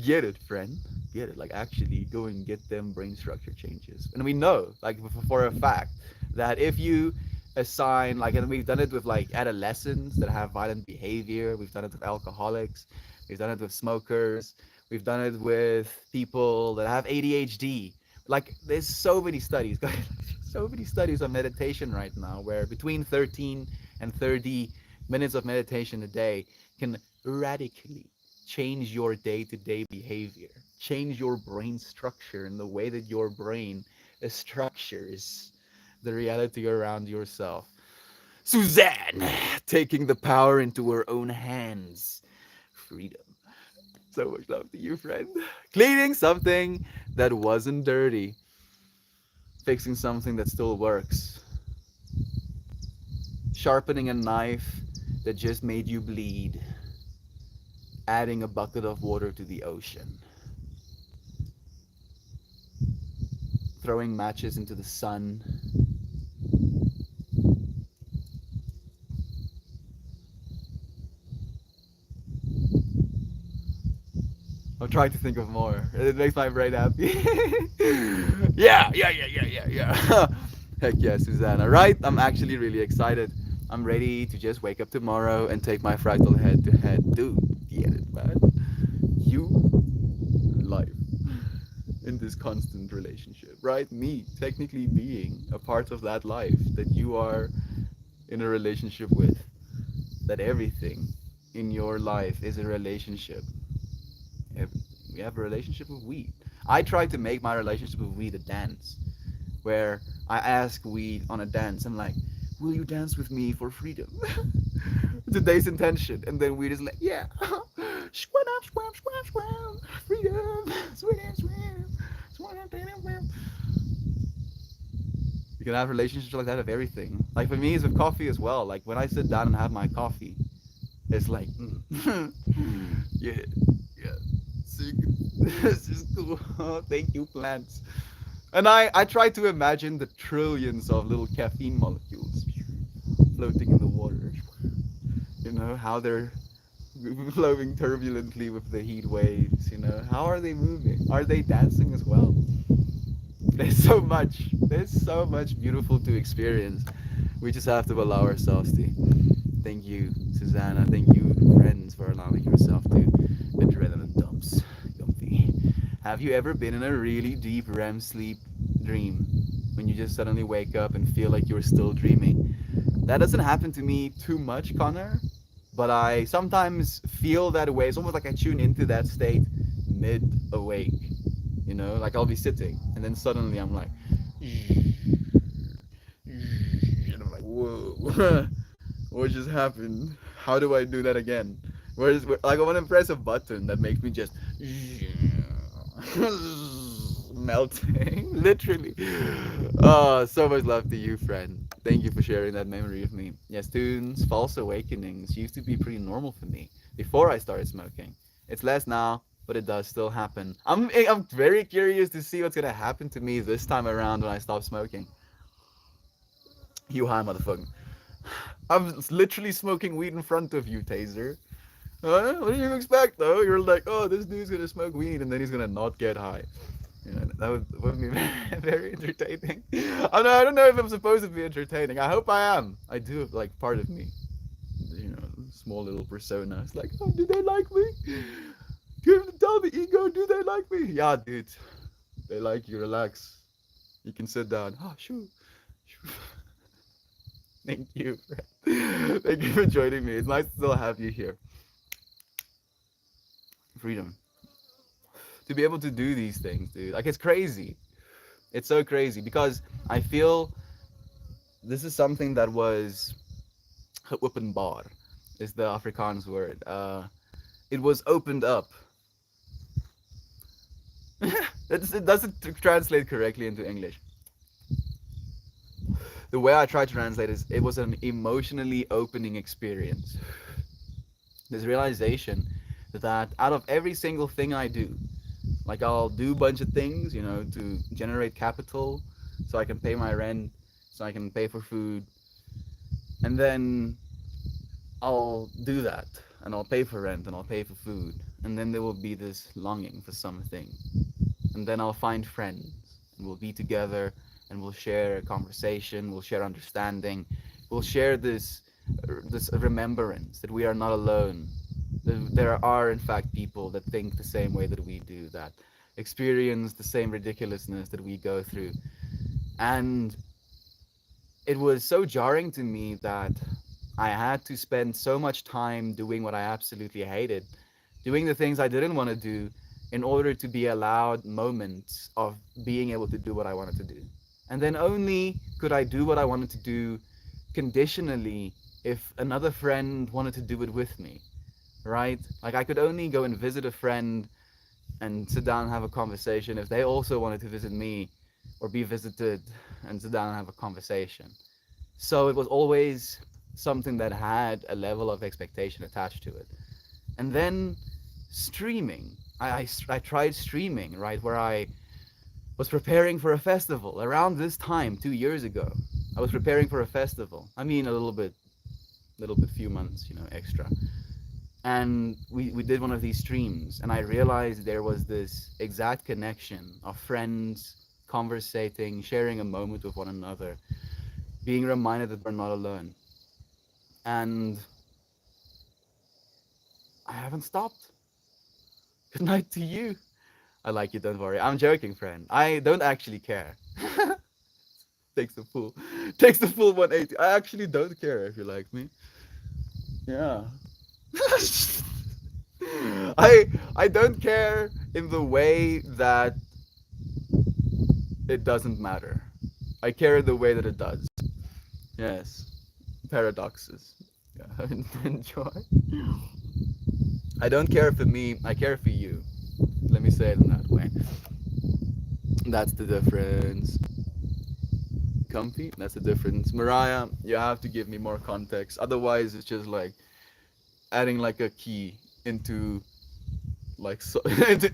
Get it, friend. Get it. Like, actually, go and get them brain structure changes. And we know, like, for a fact, that if you assign, like, and we've done it with, like, adolescents that have violent behavior, we've done it with alcoholics, we've done it with smokers, we've done it with people that have ADHD. Like, there's so many studies, guys. So many studies on meditation right now where between 13 and 30 minutes of meditation a day can radically change your day-to-day behavior, change your brain structure and the way that your brain structures the reality around yourself. Suzanne taking the power into her own hands. Freedom. So much love to you, friend. Cleaning something that wasn't dirty, fixing something that still works, sharpening a knife that just made you bleed, adding a bucket of water to the ocean. throwing matches into the sun. I'm trying to think of more. It makes my brain happy. Yeah. Heck yeah, Susanna. Right? I'm actually really excited. I'm ready to just wake up tomorrow and take my fractal head to head. Dude, get it, man. You, life, in this constant relationship, right? Me, technically being a part of that life that you are in a relationship with. That everything in your life is a relationship. We have a relationship with weed. I try to make my relationship with weed a dance, where I ask weed on a dance. I'm like, "Will you dance with me for freedom?" Today's intention, and then weed is like, "Yeah, swim, swim, swim, swim, freedom, swim, swim, swim." You can have relationships like that of everything. Like for me, it's with coffee as well. Like when I sit down and have my coffee, it's like, yeah, yeah, this is cool. Thank you, plants. And I try to imagine the trillions of little caffeine molecules floating in the water. You know, how they're flowing turbulently with the heat waves. You know, how are they moving? Are they dancing as well? There's so much. There's so much beautiful to experience. We just have to allow ourselves to. Thank you, Susanna. Thank you, friends, for allowing yourself to adrenaline dumps. Comfy. Have you ever been in a really deep REM sleep dream when you just suddenly wake up and feel like you're still dreaming? That doesn't happen to me too much, Connor, but I sometimes feel that way. It's almost like I tune into that state mid awake. You know, like I'll be sitting and then suddenly I'm like, and I'm like, whoa, what just happened? How do I do that again? Like I want to press a button that makes me just melting, literally. Oh, so much love to you, friend. Thank you for sharing that memory with me. Yes, tunes, false awakenings used to be pretty normal for me before I started smoking. It's less now, but it does still happen. I'm very curious to see what's gonna happen to me this time around when I stop smoking. You high motherfucker. I'm literally smoking weed in front of you, Taser. What do you expect though? You're like, oh, this dude's gonna smoke weed and then he's gonna not get high. You know, would be very, very entertaining. I don't know if I'm supposed to be entertaining. I hope I am. I do have like part of me, you know, small little persona. It's like, oh, do they like me? You have to tell the ego, do they like me? Yeah, dude, they like you. Relax. You can sit down. Oh, sure. Sure. Thank you. Thank you for joining me. It's nice to still have you here. Freedom. To be able to do these things, dude. Like, it's crazy. It's so crazy because I feel this is something that was geopenbaar, is the Afrikaans word. It was opened up. It doesn't translate correctly into English. The way I try to translate is it was an emotionally opening experience. This realization that out of every single thing I do, like I'll do a bunch of things, you know, to generate capital so I can pay my rent, so I can pay for food, and then I'll do that and I'll pay for rent and I'll pay for food, and then there will be this longing for something, and then I'll find friends and we'll be together and we'll share a conversation, we'll share understanding, we'll share this remembrance that we are not alone. There are in fact people that think the same way that we do, that experience the same ridiculousness that we go through. And it was so jarring to me that I had to spend so much time doing what I absolutely hated, doing the things I didn't want to do in order to be allowed moments of being able to do what I wanted to do. And then only could I do what I wanted to do conditionally if another friend wanted to do it with me, right? Like I could only go and visit a friend and sit down and have a conversation if they also wanted to visit me or be visited and sit down and have a conversation. So it was always something that had a level of expectation attached to it. And then streaming. I tried streaming, right, where I was preparing for a festival around this time 2 years ago. I was preparing for a festival. I mean, a little bit, few months, extra. And we did one of these streams, and I realized there was this exact connection of friends conversating, sharing a moment with one another, being reminded that we're not alone. And I haven't stopped. Good night to you. I like you, don't worry. I'm joking, friend. I don't actually care. Takes the full takes the full 180. I actually don't care if you like me. Yeah. I don't care in the way that it doesn't matter. I care in the way that it does. Yes. Paradoxes. Yeah. Enjoy. I don't care for me, I care for you. Let me say it in that way. That's the difference. Comfy, that's the difference. Mariah, you have to give me more context. Otherwise, it's just like adding like a key into like so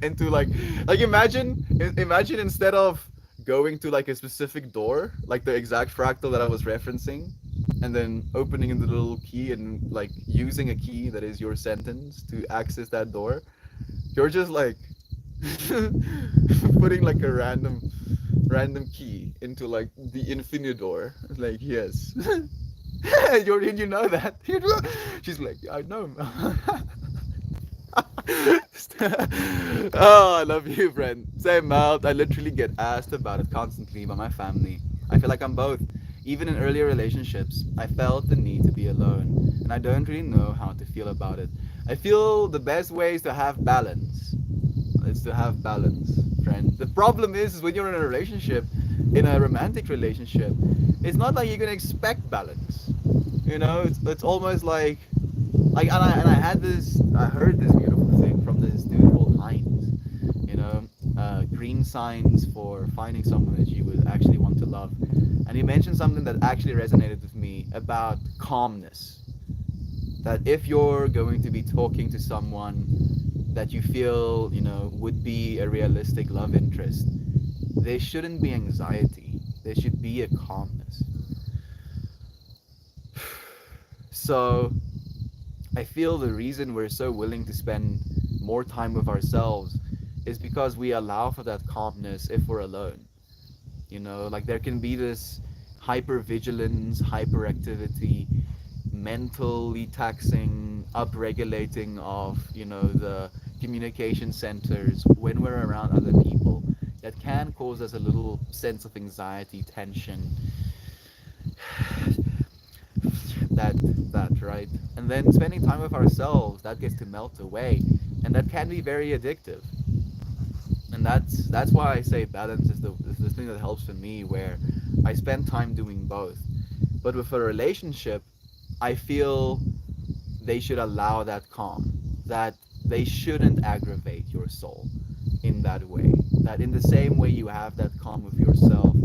into like imagine instead of going to like a specific door, like the exact fractal that I was referencing, and then opening in the little key and like using a key that is your sentence to access that door. You're just like putting like a random key into like the infinidor. Like yes. You know that. She's like, I know. Oh, I love you, friend. Same mouth. I literally get asked about it constantly by my family. I feel like I'm both. Even in earlier relationships, I felt the need to be alone, and I don't really know how to feel about it. I feel the best way is to have balance. It's to have balance, friend. The problem is when you're in a relationship, in a romantic relationship, it's not like you're gonna expect balance. It's almost like I heard this beautiful thing from this dude called Heinz. Green signs for finding someone that you would actually want to love. And he mentioned something that actually resonated with me about calmness. That if you're going to be talking to someone that you feel, would be a realistic love interest, there shouldn't be anxiety. There should be a calmness. So I feel the reason we're so willing to spend more time with ourselves is because we allow for that calmness if we're alone. Like there can be this hyper vigilance, hyperactivity, mentally taxing, upregulating of, the communication centers when we're around other people that can cause us a little sense of anxiety, tension, that right. And then spending time with ourselves, that gets to melt away, and that can be very addictive. And that's why I say balance is the thing that helps for me, where I spend time doing both. But with a relationship, I feel they should allow that calm, that they shouldn't aggravate your soul in that way, that in the same way you have that calm with yourself,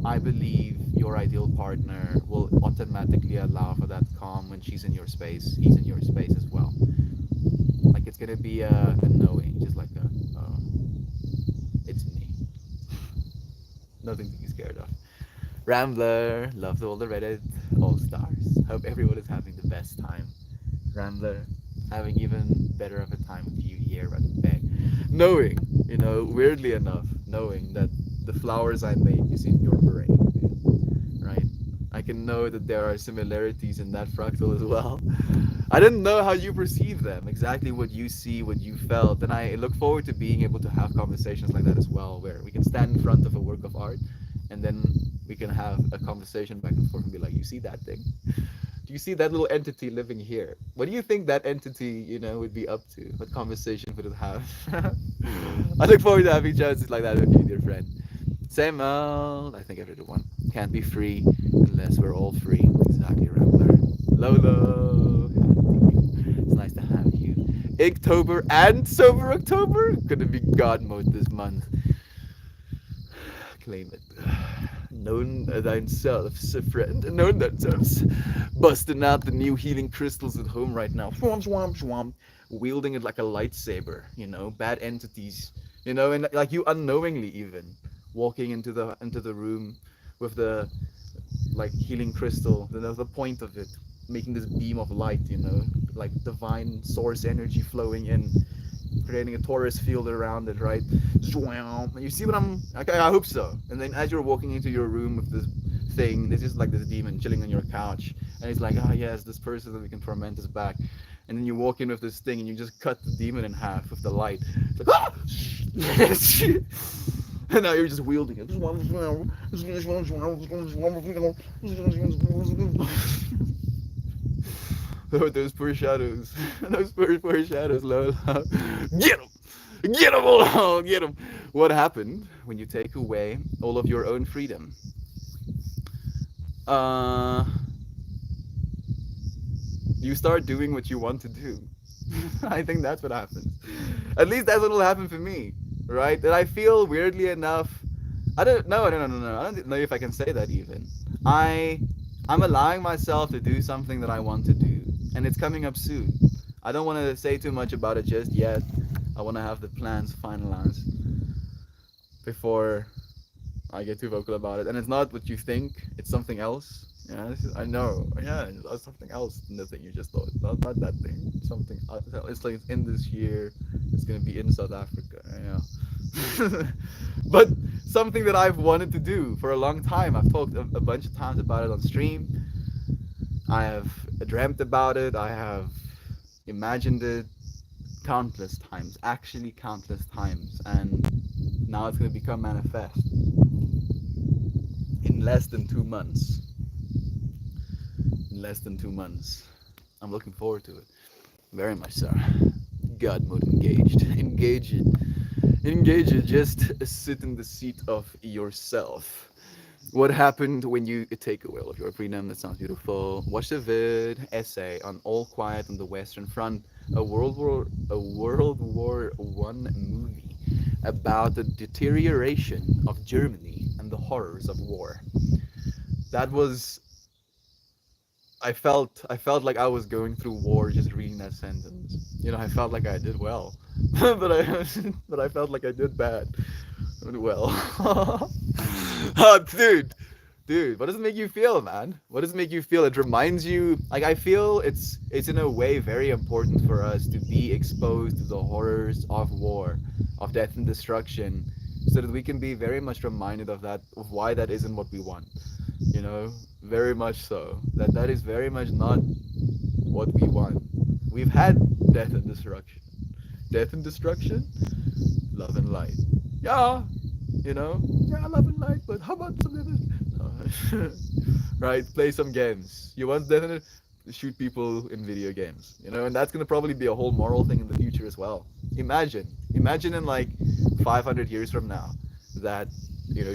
I believe your ideal partner will automatically allow for that calm when she's in your space, he's in your space as well. Like it's gonna be a knowing, just like it's me. Nothing to be scared of. Rambler, love to all the Reddit all stars. Hope everyone is having the best time. Rambler, having even better of a time with you here at the Bay. Knowing, weirdly enough, knowing that the flowers I make is in your brain, right? I can know that there are similarities in that fractal as well. I didn't know how you perceive them, exactly what you see, what you felt, and I look forward to being able to have conversations like that as well, where we can stand in front of a work of art, and then we can have a conversation back and forth and be like, you see that thing? Do you see that little entity living here? What do you think that entity, would be up to? What conversation would it have? I look forward to having chances like that with you, dear friend. Same old, I think everyone can't be free unless we're all free. Exactly, Rambler. Lolo, it's nice to have you. Inktober and Sober October? Gonna be God mode this month. Claim it. Known thyself, friend. Known themselves. Busting out the new healing crystals at home right now. Swamp, swamp, swamp. Wielding it like a lightsaber, bad entities, and like you unknowingly even walking into the room with the like healing crystal, the point of it, making this beam of light, like divine source energy flowing in, creating a torus field around it, right? You see what I'm? Okay, I hope so. And then as you're walking into your room with this thing, there's just like this demon chilling on your couch, and it's like, ah, yes, this person that we can torment is back. And then you walk in with this thing, and you just cut the demon in half with the light. It's like, ah! And now you're just wielding it. Those poor shadows. Those poor shadows, Lola. Get them! Get them all! Get them! What happened when you take away all of your own freedom? Uh, you start doing what you want to do. I think that's what happens. At least that's what will happen for me, right? And I feel weirdly enough. I don't know. No. I don't know if I can say that even. I I'm allowing myself to do something that I want to do, and it's coming up soon. I don't want to say too much about it just yet. I want to have the plans finalized before I get too vocal about it. And it's not what you think; it's something else. Yeah, I know. Yeah, it's something else than the thing you just thought. Not that thing. Something. It's like it's in this year. It's gonna be in South Africa. Yeah. But something that I've wanted to do for a long time. I've talked a bunch of times about it on stream. I have dreamt about it. I have imagined it countless times, actually countless times, and now it's gonna become manifest in less than 2 months. In less than 2 months. I'm looking forward to it. Very much so. God mode engaged. Engage it. Engage it. Just sit in the seat of yourself. What happened when you take away all of your freedom? That sounds beautiful. Watch the vid essay on All Quiet on the Western Front, a World War I movie about the deterioration of Germany and the horrors of war. That was I felt like I was going through war just reading that sentence. I felt like I did well, but I but I felt like I did bad. Well, dude, what does it make you feel, man? What does it make you feel? It reminds you, like I feel it's in a way very important for us to be exposed to the horrors of war, of death and destruction, so that we can be very much reminded of that, of why that isn't what we want. Very much so. That is very much not what we want. We've had death and destruction. Death and destruction, love and light. Yeah, yeah, love and light, but how about some other? Right, play some games. You want death and shoot people in video games, and that's gonna probably be a whole moral thing in the future as well. Imagine in like 500 years from now that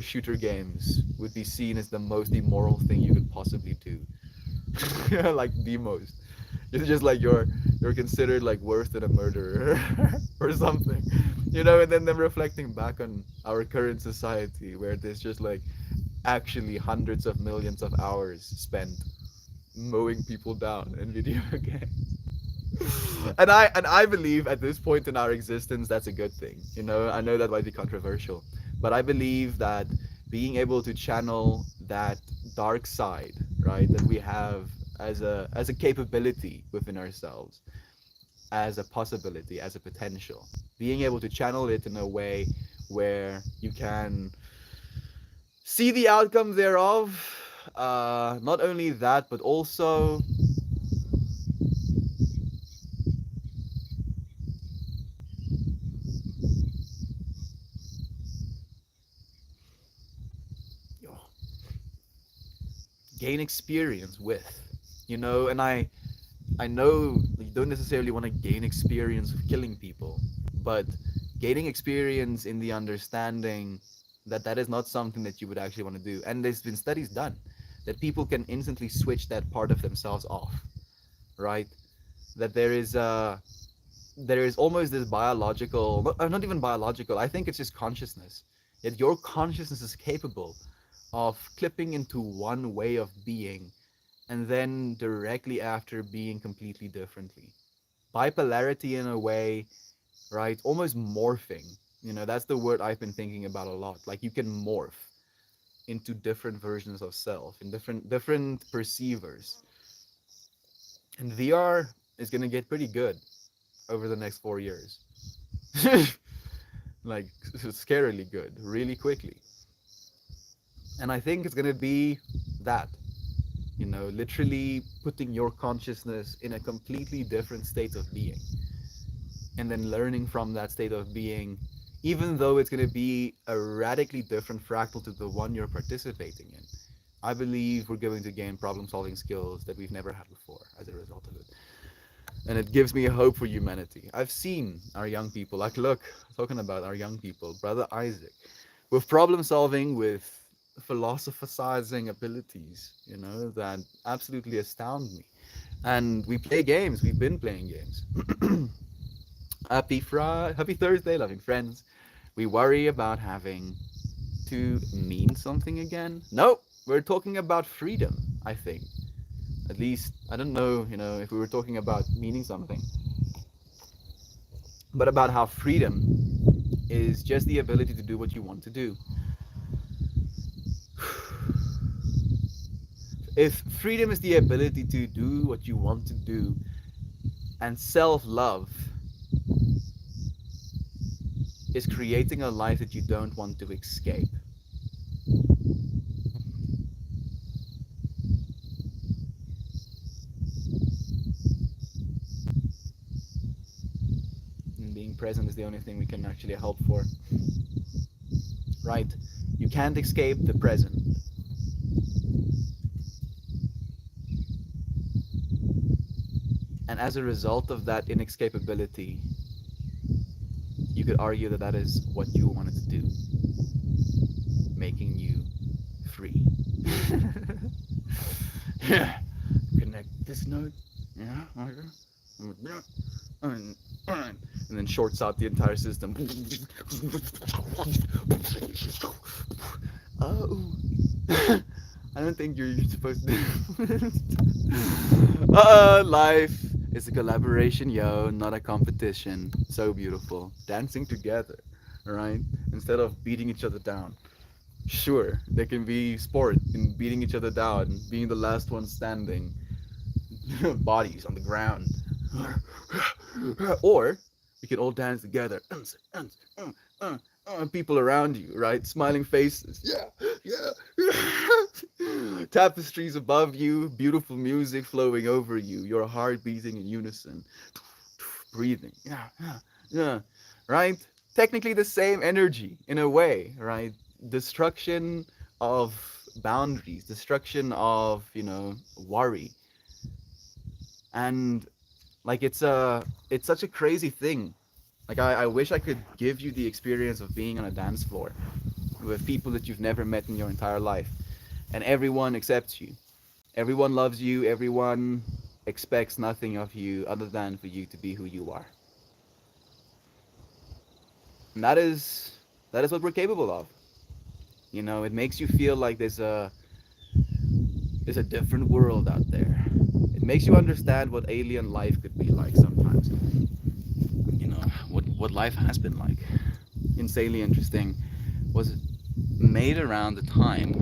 shooter games would be seen as the most immoral thing you could possibly do. Like the most. It's just like you're considered like worse than a murderer or something. And then them reflecting back on our current society where there's just like actually hundreds of millions of hours spent mowing people down in video games. And I believe at this point in our existence that's a good thing. I know that might be controversial, but I believe that being able to channel that dark side, right, that we have as a capability within ourselves, as a possibility, as a potential, being able to channel it in a way where you can see the outcome thereof. Not only that, but also gain experience with, and I know you don't necessarily want to gain experience of killing people, but gaining experience in the understanding that that is not something that you would actually want to do. And there's been studies done that people can instantly switch that part of themselves off, right? That there is almost this biological, not even biological, I think it's just consciousness. That your consciousness is capable of clipping into one way of being and then directly after being completely differently. Bipolarity in a way, right? Almost morphing. You know, that's the word I've been thinking about a lot. Like you can morph into different versions of self in different perceivers. And VR is gonna get pretty good over the next 4 years. Like scarily good, really quickly. And I think it's gonna be that, you know, literally putting your consciousness in a completely different state of being, and then learning from that state of being, even though it's going to be a radically different fractal to the one you're participating in. I believe we're going to gain problem solving skills that we've never had before as a result of it. And it gives me hope for humanity. I've seen our young people, like, look, talking about our young people, Brother Isaac, with problem solving, with philosophizing abilities, you know, that absolutely astound me. And we play games, we've been playing games. Happy Thursday, loving friends. We worry about having to mean something again. No, we're talking about freedom, I think. At least, I don't know, you know, if we were talking about meaning something, but about how freedom is just the ability to do what you want to do. If freedom is the ability to do what you want to do, and self love is creating a life that you don't want to escape, and being present is the only thing we can actually help for, right? You can't escape the present. And as a result of that inescapability, you could argue that that is what you wanted to do, making you free. Yeah. Connect this node. Yeah. And, and then shorts out the entire system. Oh. I don't think you're supposed to. Life is a collaboration, yo, not a competition. So beautiful. Dancing together, right? Instead of beating each other down. Sure, there can be sport in beating each other down, being the last one standing, bodies on the ground. Or we can all dance together. People around you, right? Smiling faces. Yeah, yeah. Tapestries above you, beautiful music flowing over you, your heart beating in unison, breathing. Yeah. Right? Technically the same energy in a way, right? Destruction of boundaries, destruction of, you know, worry. And like it's such a crazy thing. Like I wish I could give you the experience of being on a dance floor with people that you've never met in your entire life, and everyone accepts you, everyone loves you, everyone expects nothing of you other than for you to be who you are. And that is what we're capable of. You know, it makes you feel like there's a different world out there. It makes you understand what alien life could be like sometimes. You know, what life has been like. Insanely interesting. Was made around the time,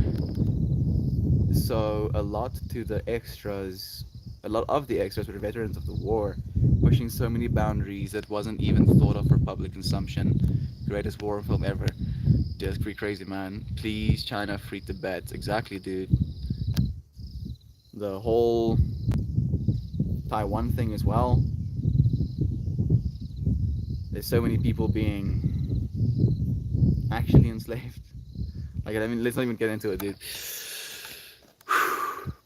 so a lot to the extras, a lot of the extras were veterans of the war, pushing so many boundaries that wasn't even thought of for public consumption. Greatest war film ever. Just pretty crazy, man. Please, China, free Tibet. Exactly, dude. The whole Taiwan thing as well. There's so many people being actually enslaved. Like, I mean, let's not even get into it, dude.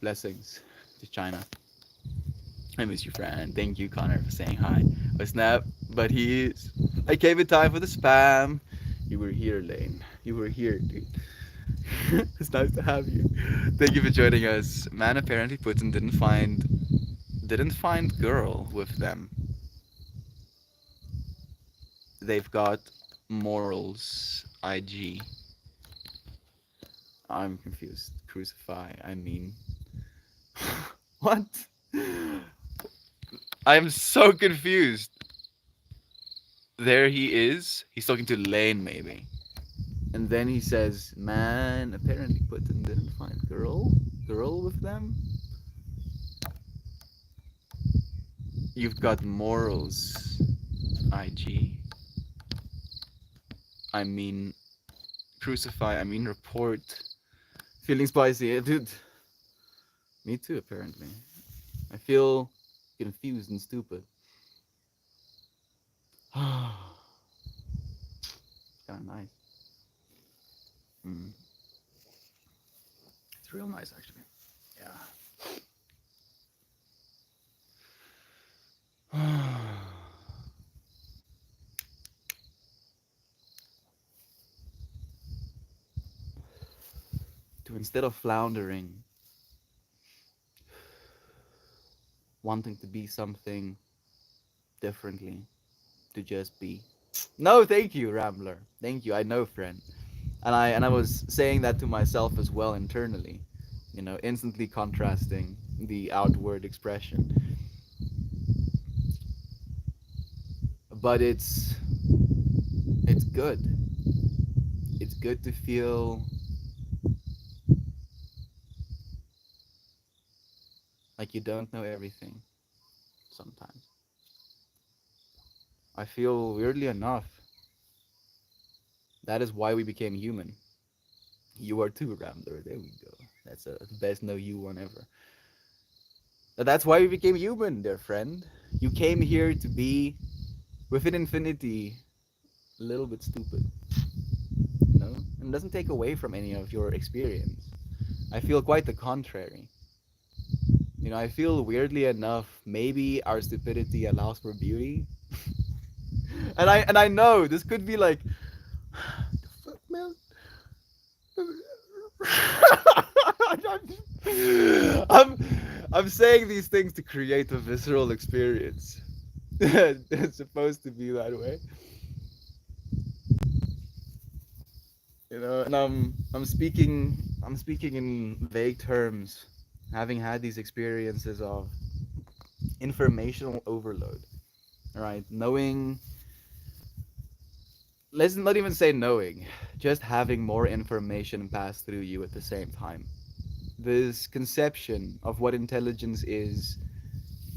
Blessings to China. I miss you, friend. Thank you, Connor, for saying hi. Oh, snap. But he is. I gave it time for the spam. You were here, Lane. You were here, dude. It's nice to have you. Thank you for joining us. Man, apparently Putin didn't find girl with them. They've got morals. IG. I'm confused. Crucify. I mean, what? I'm so confused. there he is. He's talking to Lane, maybe. And then he says, "Man, apparently Putin didn't find girl with them. You've got morals, IG. I mean, crucify. I mean, report. Feeling spicy, dude. Me too, apparently. I feel confused and stupid. Kind of nice. Mm. It's real nice, actually. Yeah. To instead of floundering, wanting to be something differently, to just be. No, thank you, Rambler. Thank you. I know, friend. And I was saying that to myself as well internally. Instantly contrasting the outward expression. But it's good. It's good to feel like you don't know everything sometimes. I feel weirdly enough, that is why we became human. You are too, Rambler. There we go. That's the best no you one ever. That's why we became human, dear friend. You came here to be within infinity a little bit stupid. And it doesn't take away from any of your experience. I feel quite the contrary. I feel weirdly enough, maybe our stupidity allows for beauty. And I know this could be like, the fuck, man. I'm I'm saying these things to create a visceral experience. It's supposed to be that way. And I'm speaking in vague terms, having had these experiences of informational overload. Right? Knowing, let's not even say knowing, just having more information pass through you at the same time. This conception of what intelligence is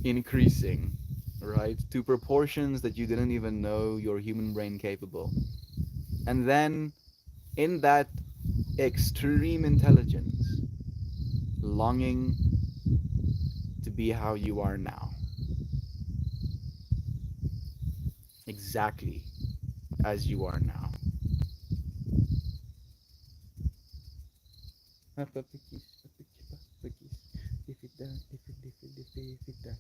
increasing, right, to proportions that you didn't even know your human brain capable. And then in that extreme intelligence, longing to be how you are now, exactly as you are now. Papa cookies, papa cookies. If it down, if it, if it, if it, if it down.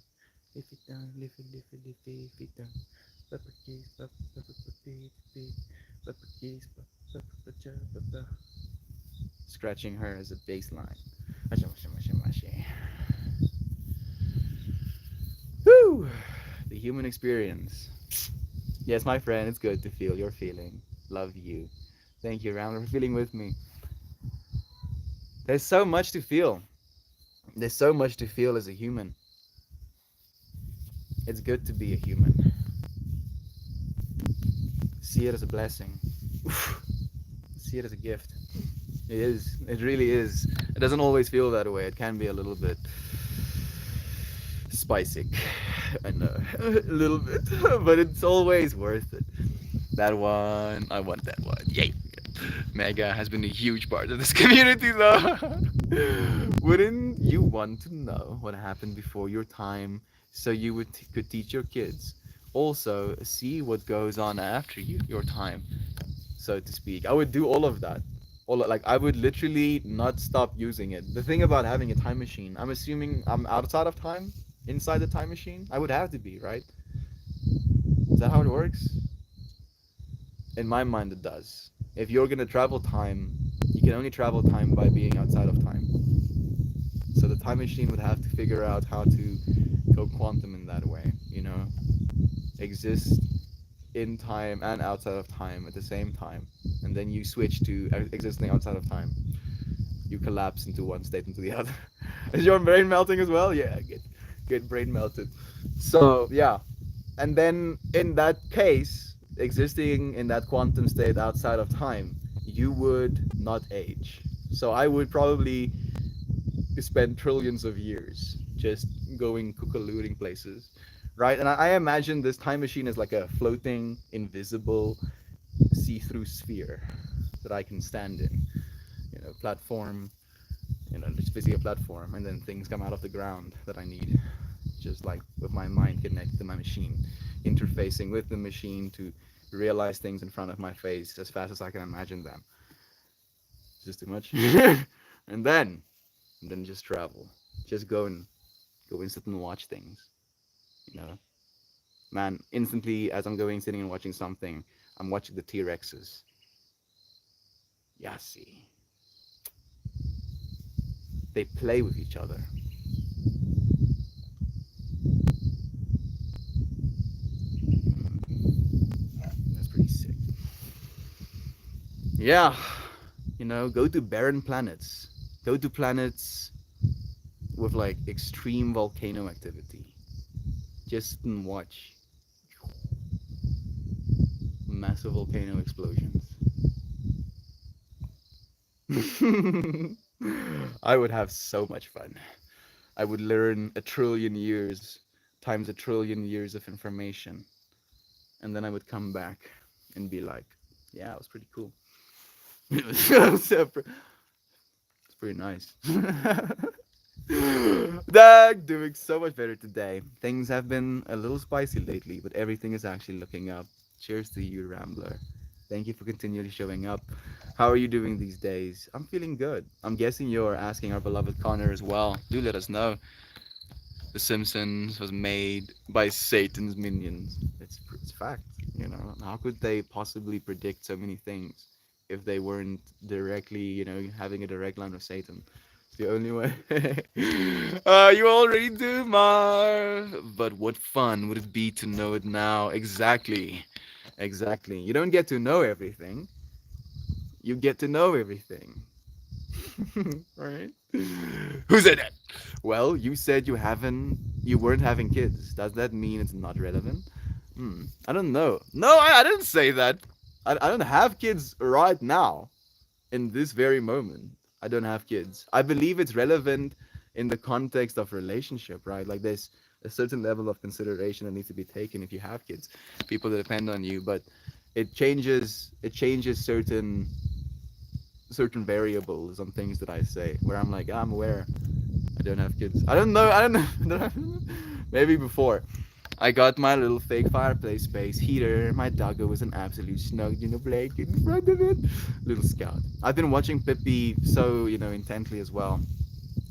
If it down, if it, if it, if it, if it down. Papa keys, papa, papa, papa, papa keys, papa, papa, papa. Scratching her as a bass line. Whew! The human experience. Yes, my friend, it's good to feel your feeling. Love you. Thank you, Rambler, for feeling with me. There's so much to feel. There's so much to feel as a human. It's good to be a human. See it as a blessing. See it as a gift. It is. It really is. It doesn't always feel that way. It can be a little bit spicy. I know. A little bit. But it's always worth it. That one. I want that one. Yay. Mega has been a huge part of this community, though. Wouldn't you want to know what happened before your time so you could teach your kids? Also, see what goes on after your time, so to speak. I would do all of that. Like I would literally not stop using it. The thing about having a time machine, I'm assuming I'm outside of time, inside the time machine. I would have to be, right? Is that how it works? In my mind, it does. If you're gonna travel time, you can only travel time by being outside of time. So the time machine would have to figure out how to go quantum in that way, exist in time and outside of time at the same time, and then you switch to existing outside of time. You collapse into one state into the other. Is your brain melting as well? Yeah, get brain melted. So yeah, and then in that case, existing in that quantum state outside of time, you would not age. So I would probably spend trillions of years just going kookalooting places, right? And I imagine this time machine as like a floating, invisible, see-through sphere that I can stand in. Platform, just basically a platform, and then things come out of the ground that I need. Just like with my mind connected to my machine, interfacing with the machine to realize things in front of my face as fast as I can imagine them. It's just too much. And then just travel. Just go and sit and watch things. You know, man, instantly as I'm going sitting and watching something, I'm watching the T-Rexes. Yeah, see, they play with each other. That's pretty sick. Yeah, go to barren planets. Go to planets with like extreme volcano activity. Just watch massive volcano explosions. I would have so much fun. I would learn a trillion years times a trillion years of information. And then I would come back and be like, yeah, it was pretty cool. It's pretty nice. Dag, doing so much better today. Things have been a little spicy lately, but everything is actually looking up. Cheers to you, Rambler. Thank you for continually showing up. How are you doing these days? I'm feeling good. I'm guessing you're asking our beloved Connor as well. Do let us know. The Simpsons was made by Satan's minions. It's fact. How could they possibly predict so many things if they weren't directly, having a direct line with Satan? It's the only way. You already do, Marv. But what fun would it be to know it now? Exactly. Exactly. You don't get to know everything. You get to know everything. Right? Who said that? Well, you said you weren't having kids. Does that mean it's not relevant? I don't know. No, I didn't say that. I don't have kids right now, in this very moment. I don't have kids. I believe it's relevant in the context of relationship, right? Like there's a certain level of consideration that needs to be taken if you have kids, people that depend on you, but it changes certain variables on things that I say where I'm like, I'm aware I don't have kids. I don't know. I don't know. Maybe before. I got my little fake fireplace space heater. My doggo was an absolute snug in a blanket in front of it. Little scout. I've been watching Pippi so, intently as well.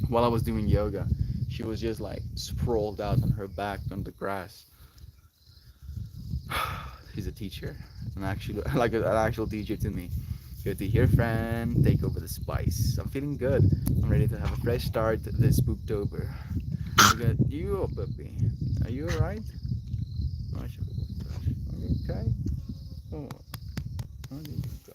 While I was doing yoga, she was just like sprawled out on her back on the grass. She's a teacher. An actual, like an actual teacher to me. Good to hear, friend. Take over the spice. I'm feeling good. I'm ready to have a fresh start this Spooktober. Look at you, oh, puppy. Are you alright? Are you okay? Oh, there you go.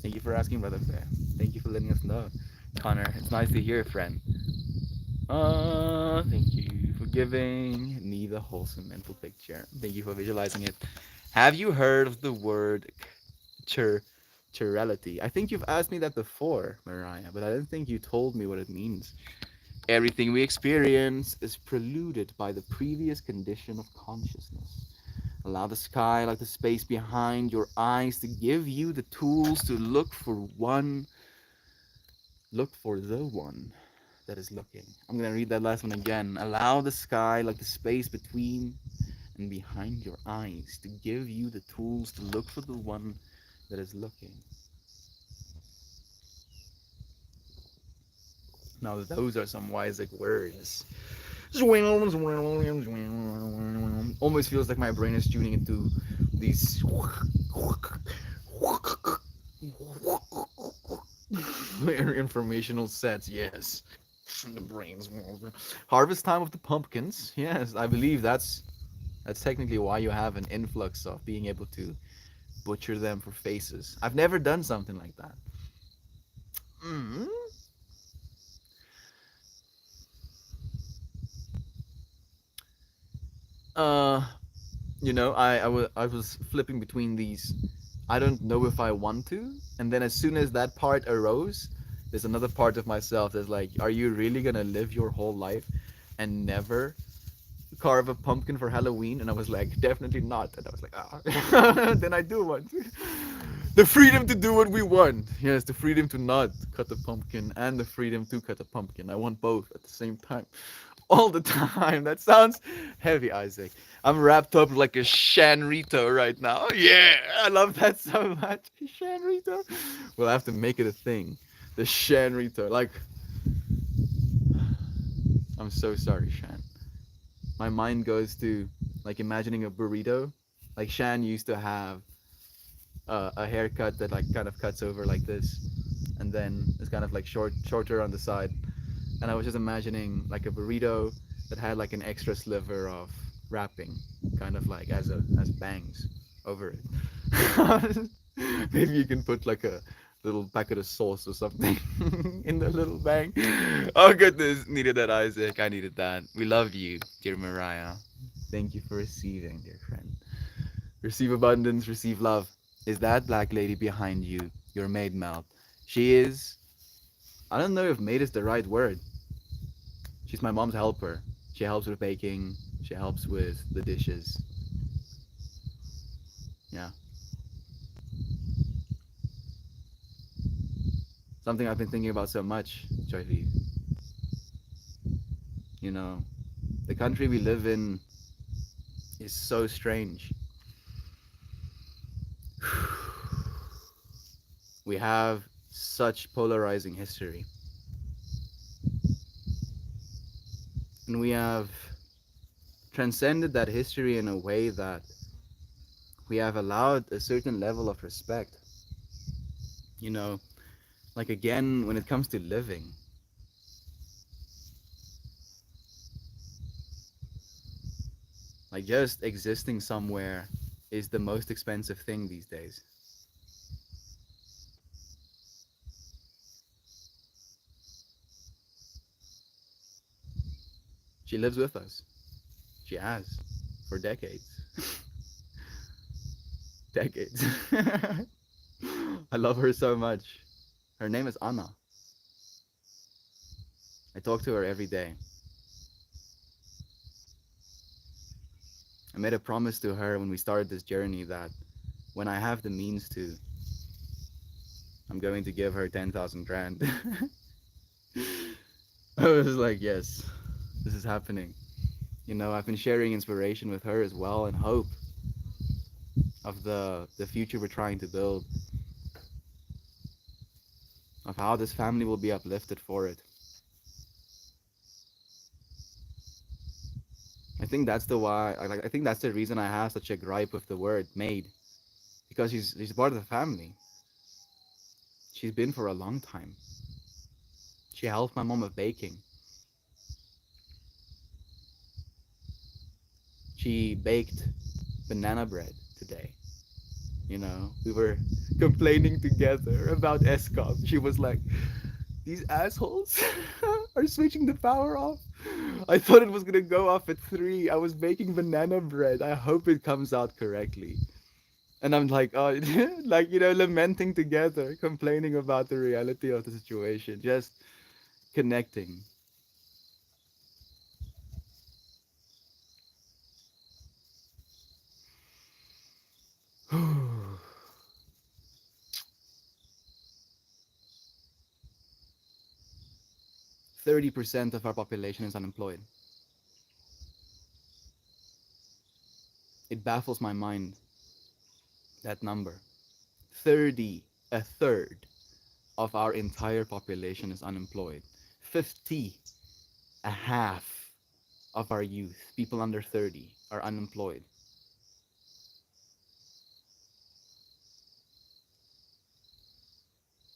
Thank you for asking, Brother Fair. Thank you for letting us know. Connor, it's nice to hear, friend. Thank you for giving me the wholesome mental picture. Thank you for visualizing it. Have you heard of the word chur chirality? I think you've asked me that before, Mariah, but I don't think you told me what it means. Everything we experience is preluded by the previous condition of consciousness. Allow the sky, like the space behind your eyes, to give you the tools to look for the one that is looking. I'm going to read that last one again. Allow the sky, like the space between and behind your eyes, to give you the tools to look for the one that is looking. Now, those are some wise words. Almost feels like my brain is tuning into these informational sets. Yes, the brains. Harvest time of the pumpkins. Yes, I believe that's technically why you have an influx of being able to butcher them for faces. I've never done something like that. Mm. Uh, I was flipping between these. I don't know if I want to, and then as soon as that part arose, there's another part of myself that's like, are you really gonna live your whole life and never carve a pumpkin for Halloween? And I was like, definitely not. And I was like, ah, then I do want the freedom to do what we want. Yes, the freedom to not cut a pumpkin and the freedom to cut a pumpkin. I want both at the same time, all the time. That sounds heavy, Isaac. I'm wrapped up like a Shanrito right now. Yeah, I love that so much. Shanrito. We'll have to make it a thing. The Shanrito. Like, I'm so sorry, Shan. My mind goes to like imagining a burrito. Like Shan used to have a haircut that like kind of cuts over like this, and then it's kind of like shorter on the side. And I was just imagining like a burrito that had like an extra sliver of wrapping, kind of like as bangs over it. Maybe you can put like a little packet of sauce or something in the little bang. Oh goodness, needed that, Isaac. I needed that. We love you, dear Mariah. Thank you for receiving, dear friend. Receive abundance, receive love. Is that black lady behind you your maid, Mel? She is. I don't know if maid is the right word. She's my mom's helper. She helps with baking. She helps with the dishes. Yeah. Something I've been thinking about so much, Joyvi. You know, the country we live in is so strange. We have such polarizing history. And we have transcended that history in a way that we have allowed a certain level of respect. You know, like again, when it comes to living, like just existing somewhere is the most expensive thing these days. She lives with us. She has for decades. Decades. I love her so much. Her name is Anna. I talk to her every day. I made a promise to her when we started this journey that when I have the means to, I'm going to give her 10,000 grand. I was like, yes, this is happening. I've been sharing inspiration with her as well and hope of the future we're trying to build, of how this family will be uplifted for it. I think that's the reason I have such a gripe with the word maid, because she's part of the family. She's been for a long time. She helped my mom with baking. She baked banana bread today. We were complaining together about ESCOM. She was like, these assholes are switching the power off. I thought it was gonna go off at 3. I was baking banana bread. I hope it comes out correctly. And I'm like, oh, like, lamenting together, complaining about the reality of the situation, just connecting. 30% of our population is unemployed. It baffles my mind, that number. 30, a third of our entire population is unemployed. 50, a half of our youth, people under 30, are unemployed.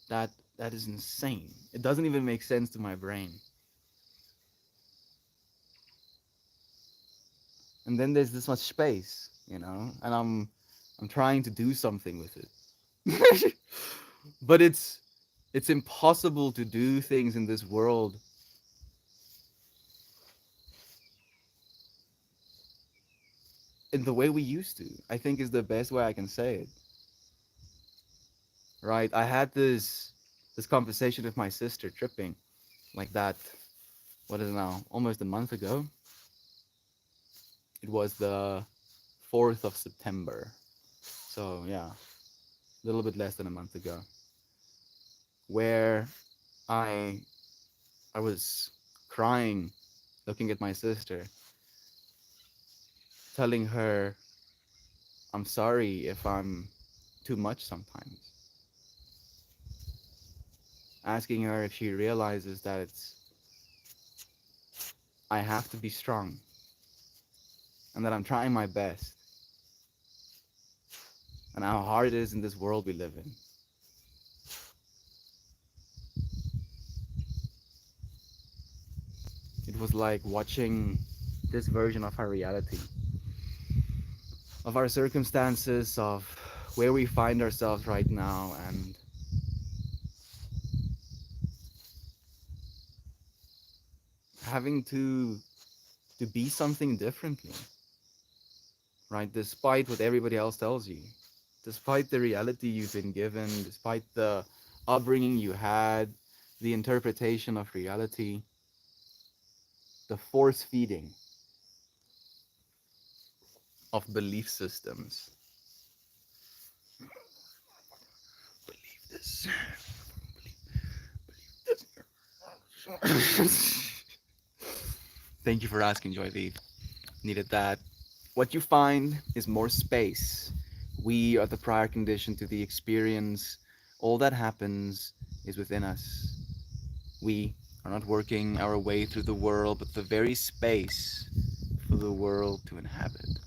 That that is insane. It doesn't even make sense to my brain. And then there's this much space, and I'm trying to do something with it. But it's impossible to do things in this world in the way we used to, I think is the best way I can say it. Right? I had this conversation with my sister tripping like that. What is it now? Almost a month ago. It was the 4th of September. So yeah, a little bit less than a month ago, where I I was crying, looking at my sister, telling her I'm sorry if I'm too much sometimes, asking her if she realizes that I have to be strong and that I'm trying my best and how hard it is in this world we live in. It was like watching this version of our reality, of our circumstances, of where we find ourselves right now, and having to be something differently, right? Despite what everybody else tells you, despite the reality you've been given, despite the upbringing you had, the interpretation of reality, the force feeding of belief systems. Believe this. Believe this. Thank you for asking, Joy V. Needed that. What you find is more space. We are the prior condition to the experience. All that happens is within us. We are not working our way through the world, but the very space for the world to inhabit.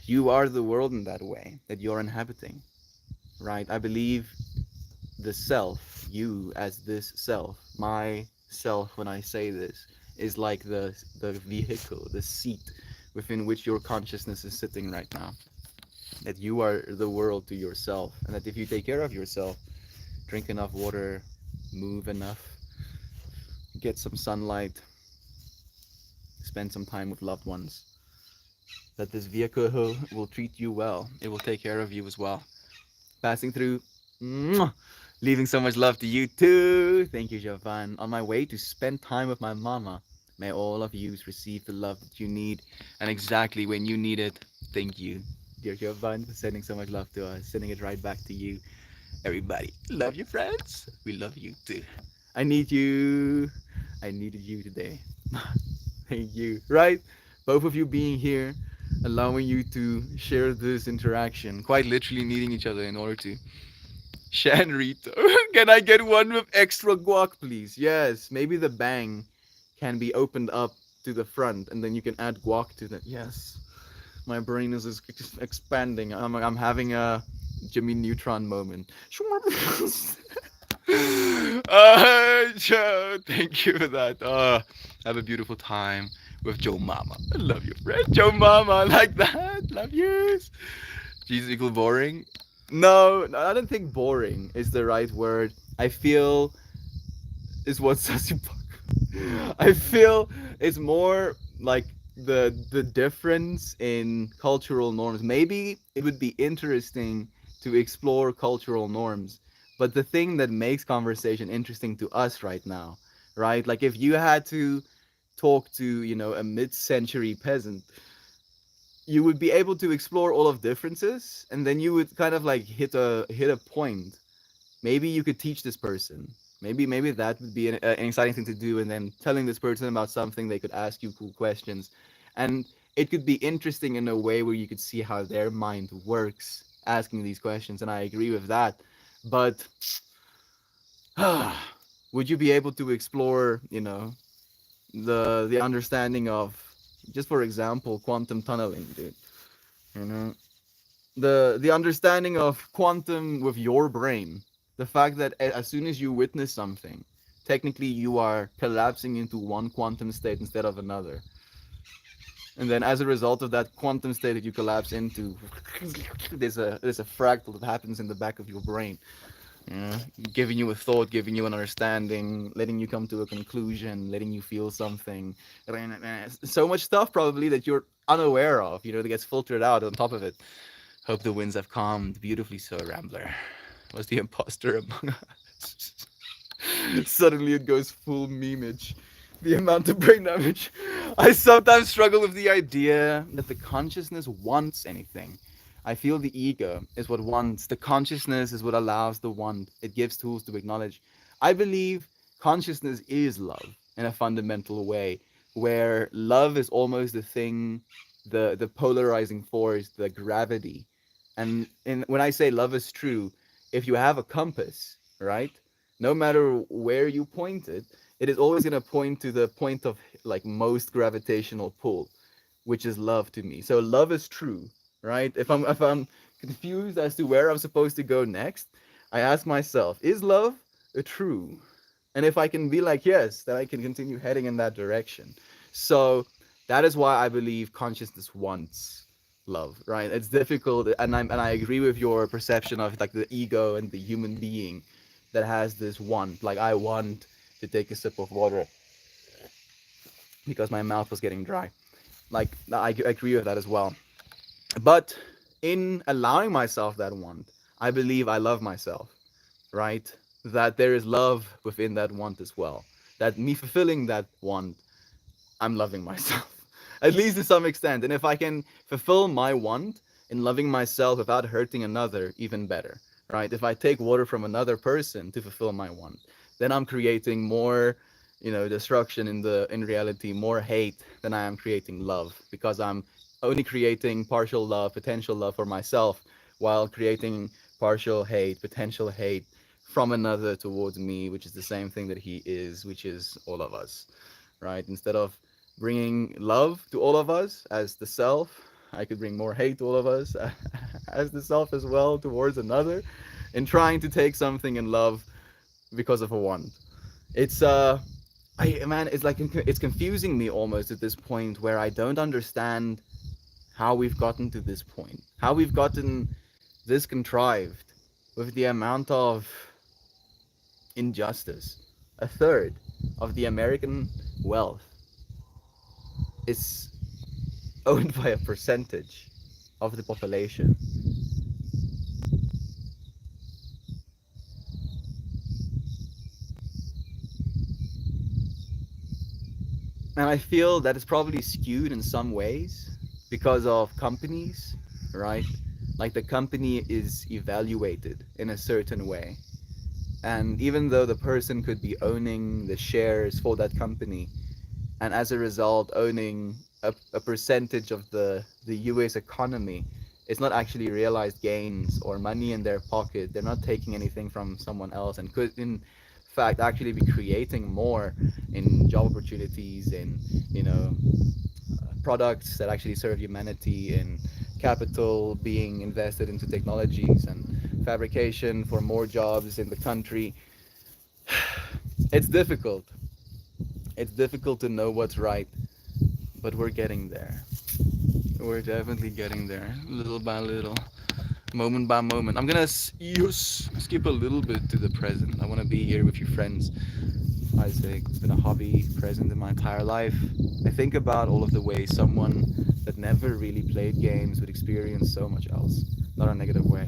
You are the world in that way that you're inhabiting, right? I believe the self, you as this self, my self when I say this, is like the vehicle, the seat within which your consciousness is sitting right now. That you are the world to yourself, and that if you take care of yourself, drink enough water, move enough, get some sunlight, spend some time with loved ones, that this vehicle will treat you well. It will take care of you as well. Passing through, mwah, leaving so much love to you too. Thank you, Jovan. On my way to spend time with my mama. May all of you receive the love that you need and exactly when you need it. Thank you, dear Jovan, for sending so much love to us, sending it right back to you. Everybody, love you, friends. We love you too. I need you. I needed you today. Thank you. Right? Both of you being here, allowing you to share this interaction, quite literally needing each other in order to. Shan Rito, can I get one with extra guac, please? Yes, maybe the bang can be opened up to the front and then you can add guac to that. Yes, my brain is expanding. I'm having a Jimmy Neutron moment. Joe, thank you for that. Have a beautiful time with Joe Mama. I love you, friend. Joe Mama, I like that. Love yous. Jesus equal boring. No, I don't think boring is the right word. I feel is what Sassy I feel it's more like the difference in cultural norms. Maybe it would be interesting to explore cultural norms, but the thing that makes conversation interesting to us right now, right? Like if you had to talk to, a mid-century peasant, you would be able to explore all of differences and then you would kind of like hit a point. Maybe you could teach this person. Maybe that would be an exciting thing to do, and then telling this person about something, they could ask you cool questions, and it could be interesting in a way where you could see how their mind works asking these questions, and I agree with that. But would you be able to explore, the understanding of, just for example, quantum tunneling, dude? You know, the understanding of quantum with your brain, the fact that as soon as you witness something, technically you are collapsing into one quantum state instead of another, and then as a result of that quantum state that you collapse into, there's a fractal that happens in the back of your brain. You know, giving you a thought, giving you an understanding, letting you come to a conclusion, letting you feel something. So much stuff probably that you're unaware of, that gets filtered out on top of it. Hope the winds have calmed. Beautifully so, Rambler. Was the imposter among us? Suddenly it goes full memeage. The amount of brain damage. I sometimes struggle with the idea that the consciousness wants anything. I feel the ego is what wants. The consciousness is what allows the want. It gives tools to acknowledge. I believe consciousness is love in a fundamental way, where love is almost the thing, the polarizing force, the gravity. And when I say love is true, if you have a compass, right? No matter where you point it, it is always going to point to the point of like most gravitational pull, which is love to me. So love is true, right? If I'm confused as to where I'm supposed to go next, I ask myself, is love a true? And if I can be like yes, then I can continue heading in that direction. So that is why I believe consciousness wants love, right? It's difficult, and I agree with your perception of like the ego and the human being that has this want. Like I want to take a sip of water because my mouth was getting dry. Like I agree with that as well. But in allowing myself that want, I believe I love myself, right? That there is love within that want as well. That me fulfilling that want, I'm loving myself, at least to some extent. And if I can fulfill my want in loving myself without hurting another, even better, right? If I take water from another person to fulfill my want, then I'm creating more, destruction in reality, more hate than I am creating love, because I'm only creating partial love, potential love for myself, while creating partial hate, potential hate from another towards me, which is the same thing that he is, which is all of us, right? Instead of bringing love to all of us as the self, I could bring more hate to all of us as the self as well towards another, and trying to take something in love because of a want. It's it's like it's confusing me almost at this point where I don't understand how we've gotten to this point, how we've gotten this contrived with the amount of injustice. A third of the American wealth is owned by a percentage of the population. And I feel that it's probably skewed in some ways because of companies, right? Like the company is evaluated in a certain way. And even though the person could be owning the shares for that company, and as a result owning a percentage of the US economy, it's not actually realized gains or money in their pocket. They're not taking anything from someone else, and could in fact actually be creating more in job opportunities, in products that actually serve humanity, in capital being invested into technologies and fabrication for more jobs in the country. It's difficult. It's difficult to know what's right, but we're getting there. We're definitely getting there, little by little, moment by moment. I'm gonna skip a little bit to the present. I want to be here with your friends, Isaac. It's been a hobby present in my entire life. I think about all of the ways someone that never really played games would experience so much else. Not in a negative way.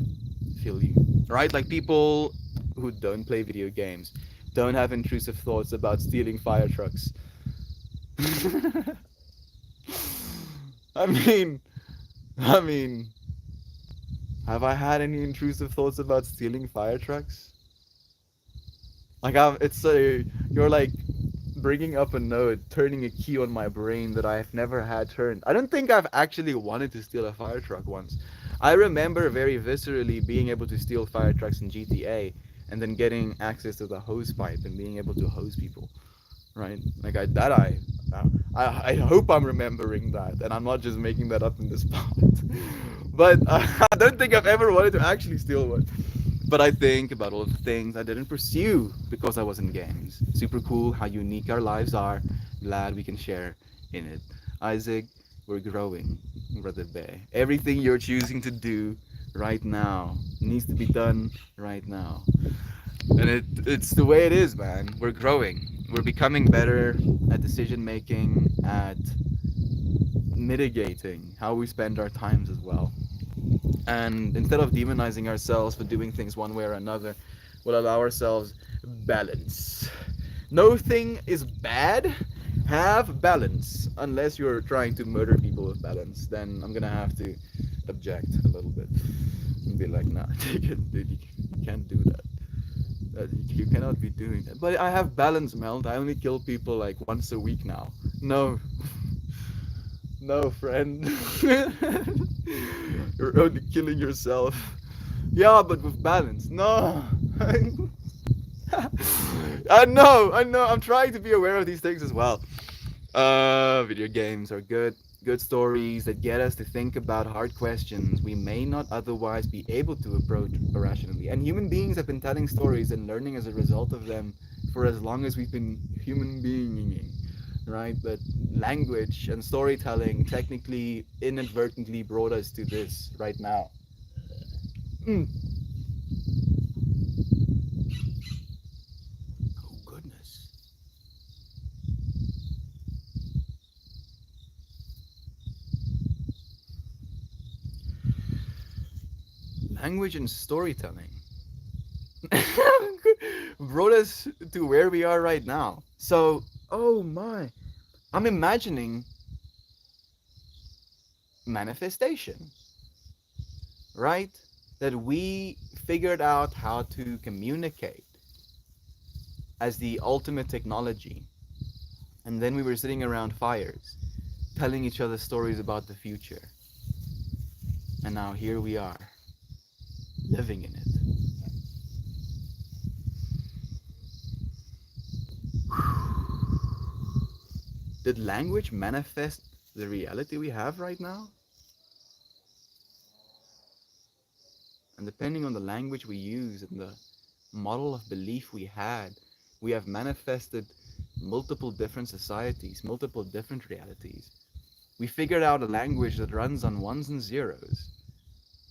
Feel you. Right? Like people who don't play video games don't have intrusive thoughts about stealing fire trucks. I mean, I mean, have I had any intrusive thoughts about stealing fire trucks? Like you're like bringing up a node, turning a key on my brain that I've never had turned. I don't think I've actually wanted to steal a fire truck once. I remember very viscerally being able to steal fire trucks in GTA, and then getting access to the hose pipe and being able to hose people, right? Like I hope I'm remembering that, and I'm not just making that up in the spot. But I don't think I've ever wanted to actually steal one. But I think about all the things I didn't pursue because I was in games. Super cool how unique our lives are. Glad we can share in it. Isaac, we're growing, Brother Bay. Everything you're choosing to do right now. It needs to be done right now. And it's the way it is, man. We're growing. We're becoming better at decision making, at mitigating how we spend our times as well. And instead of demonizing ourselves for doing things one way or another, we'll allow ourselves balance. No thing is bad. Have balance. Unless you're trying to murder people with balance, then I'm gonna have to object a little bit and be like, nah, you can't do that. You cannot be doing that. But I have balance, Melt. I only kill people like once a week now. No, no, friend. You're only killing yourself. Yeah, but with balance. No. I know. I'm trying to be aware of these things as well. Video games are good. Good stories that get us to think about hard questions we may not otherwise be able to approach irrationally. And human beings have been telling stories and learning as a result of them for as long as we've been human beinging, right? But language and storytelling technically inadvertently brought us to this right now. Mm. Oh, goodness. Language and storytelling brought us to where we are right now. So, oh my, I'm imagining manifestation, right? That we figured out how to communicate as the ultimate technology. And then we were sitting around fires, telling each other stories about the future. And now here we are, living in it. Did language manifest the reality we have right now? And depending on the language we use and the model of belief we had, we have manifested multiple different societies, multiple different realities. We figured out a language that runs on ones and zeros,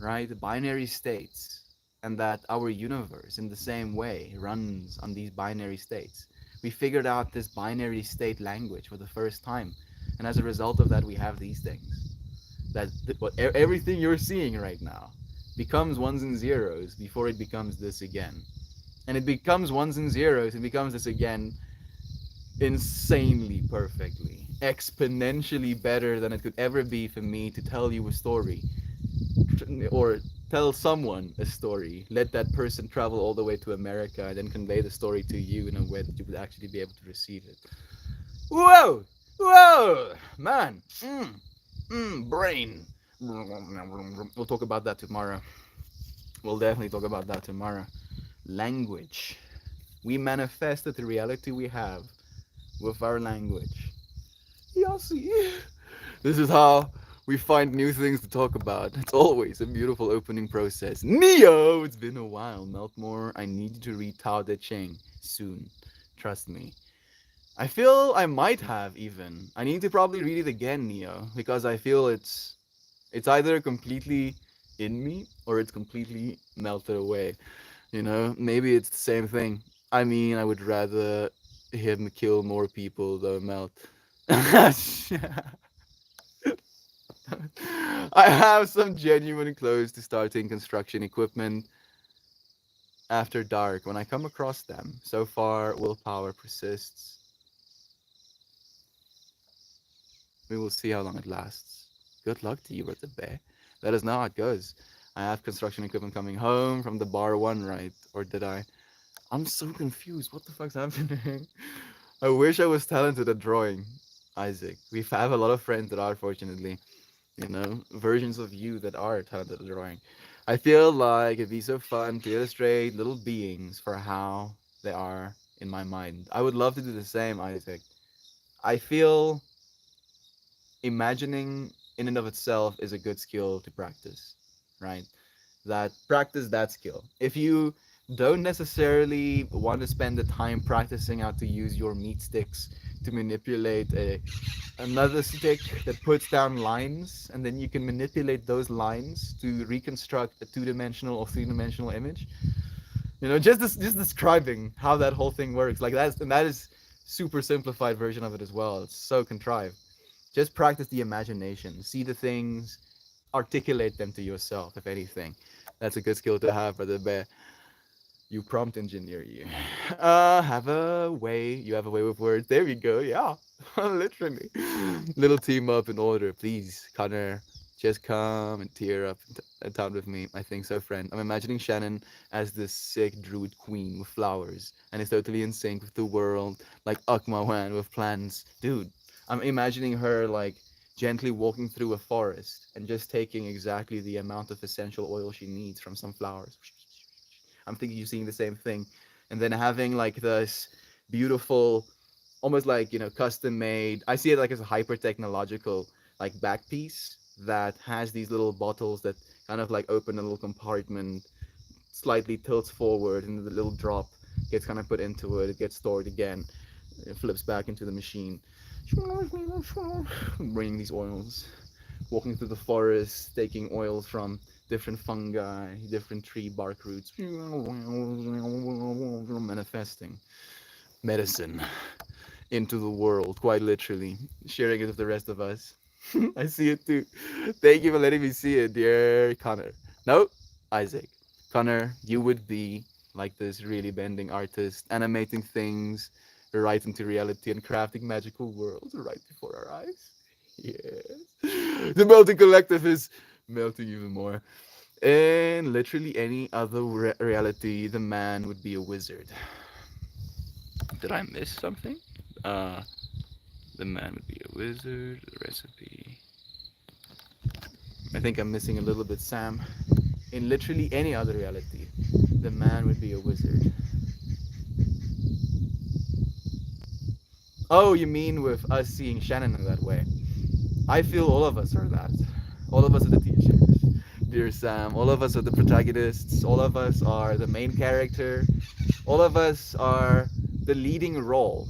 right? Binary states, and that our universe, in the same way, runs on these binary states. We figured out this binary state language for the first time, and as a result of that, we have these things. Everything you're seeing right now becomes ones and zeros before it becomes this again, and it becomes ones and zeros and becomes this again insanely perfectly, exponentially better than it could ever be for me to tell you a story or tell someone a story, let that person travel all the way to America and then convey the story to you in a way that you would actually be able to receive it. Whoa! Whoa! Man! Brain! We'll talk about that tomorrow. We'll definitely talk about that tomorrow. Language. We manifested the reality we have with our language. Yossi. This is how we find new things to talk about. It's always a beautiful opening process. Neo, it's been a while. Meltmore, I need you to read Tao Te Ching soon. Trust me. I feel I might have even. I need to probably read it again, Neo, because I feel it's either completely in me or it's completely melted away. You know, maybe it's the same thing. I mean, I would rather him kill more people than melt. I have some genuine close to starting construction equipment after dark when I come across them. So far, willpower persists. We will see how long it lasts. Good luck to you, Brother Bear. Let us know how it goes. I have construction equipment coming home from the bar one, right? Or did I? I'm so confused. What the fuck's happening? I wish I was talented at drawing, Isaac. We have a lot of friends that are, fortunately, versions of you that are talented at drawing. I feel like it'd be so fun to illustrate little beings for how they are in my mind. I would love to do the same, Isaac. I feel imagining in and of itself is a good skill to practice, right? That practice that skill. If you don't necessarily want to spend the time practicing how to use your meat sticks to manipulate another stick that puts down lines, and then you can manipulate those lines to reconstruct a two-dimensional or three-dimensional image. Just describing how that whole thing works. Like that is super simplified version of it as well. It's so contrived. Just practice the imagination. See the things, articulate them to yourself, if anything. That's a good skill to have, Brother Bear. You prompt engineer you. You have a way with words. There we go, yeah. Literally. Little team up in order, please. Connor, just come and tear up in town with me. I think so, friend. I'm imagining Shannon as this sick druid queen with flowers, and is totally in sync with the world, like Akmawan with plants. Dude, I'm imagining her like gently walking through a forest and just taking exactly the amount of essential oil she needs from some flowers. I'm thinking you're seeing the same thing. And then having like this beautiful, almost like, custom made, I see it like as a hyper technological like back piece that has these little bottles that kind of like open a little compartment, slightly tilts forward, and the little drop gets kind of put into it. It gets stored again. It flips back into the machine. Bringing these oils, walking through the forest, taking oils from different fungi, different tree bark roots, manifesting medicine into the world, quite literally, sharing it with the rest of us. I see it too. Thank you for letting me see it, dear Connor. No, Isaac. Connor, you would be like this really bending artist, animating things right into reality and crafting magical worlds right before our eyes. Yes. The melting collective is melting even more. In literally any other reality, the man would be a wizard. Did I miss something? Uh, the man would be a wizard. The recipe. I think I'm missing a little bit, Sam. In literally any other reality, the man would be a wizard. Oh, you mean with us seeing Shannon in that way? I feel all of us are that. All of us are the teachers, dear Sam. All of us are the protagonists. All of us are the main character. All of us are the leading role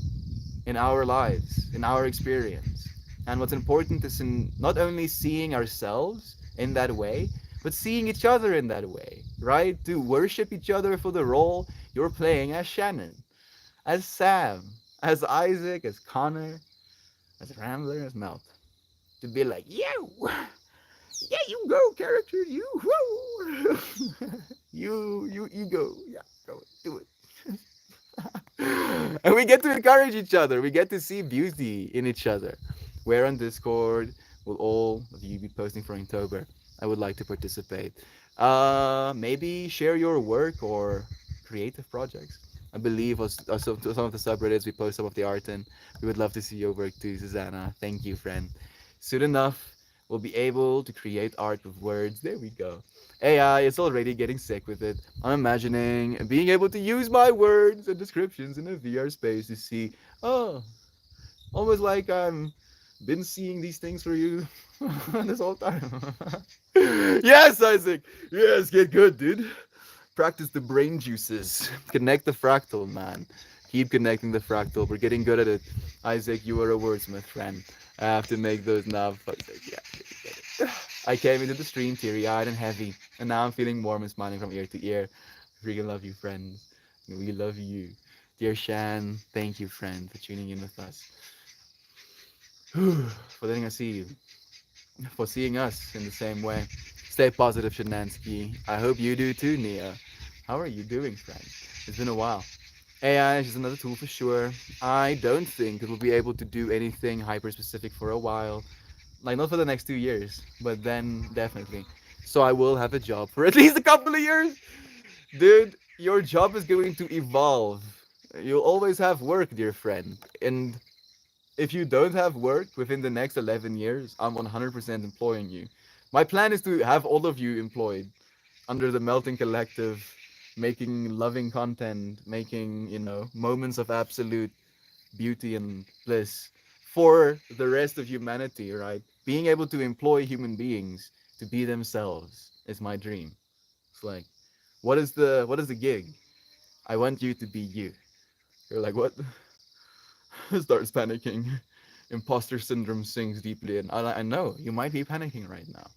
in our lives, in our experience. And what's important is in not only seeing ourselves in that way, but seeing each other in that way, right? To worship each other for the role you're playing as Shannon, as Sam, as Isaac, as Connor, as Rambler, as Melt. To be like, yo, yeah, you go, character, you, woo. You go, yeah, go, do it. And we get to encourage each other. We get to see beauty in each other. Where on Discord will all of you be posting for October? I would like to participate. Maybe share your work or creative projects. I believe some of the subreddits we post some of the art in. We would love to see your work too, Susanna. Thank you, friend. Soon enough, we'll be able to create art with words. There we go. AI is already getting sick with it. I'm imagining being able to use my words and descriptions in a VR space to see, oh, almost like I'm been seeing these things for you this whole time. Yes, Isaac. Yes, get good, dude. Practice the brain juices. Connect the fractal, man. Keep connecting the fractal. We're getting good at it. Isaac, you are a wordsmith, friend. I have to make those now. Yeah, I came into the stream teary-eyed and heavy, and now I'm feeling warm and smiling from ear to ear. Freaking love you, friends. We love you. Dear Shan, thank you, friend, for tuning in with us. For letting us see you. For seeing us in the same way. Stay positive, Shanansky. I hope you do too, Nia. How are you doing, friend? It's been a while. AI is just another tool for sure. I don't think it will be able to do anything hyper specific for a while. Like, not for the next 2 years, but then definitely. So I will have a job for at least a couple of years. Dude, your job is going to evolve. You'll always have work, dear friend. And if you don't have work within the next 11 years, I'm 100% employing you. My plan is to have all of you employed under the Melting Collective, making loving content, making, moments of absolute beauty and bliss for the rest of humanity, right? Being able to employ human beings to be themselves is my dream. It's like, what is the gig? I want you to be you. You're like, what? starts panicking. Imposter syndrome sinks deeply in. I know you might be panicking right now,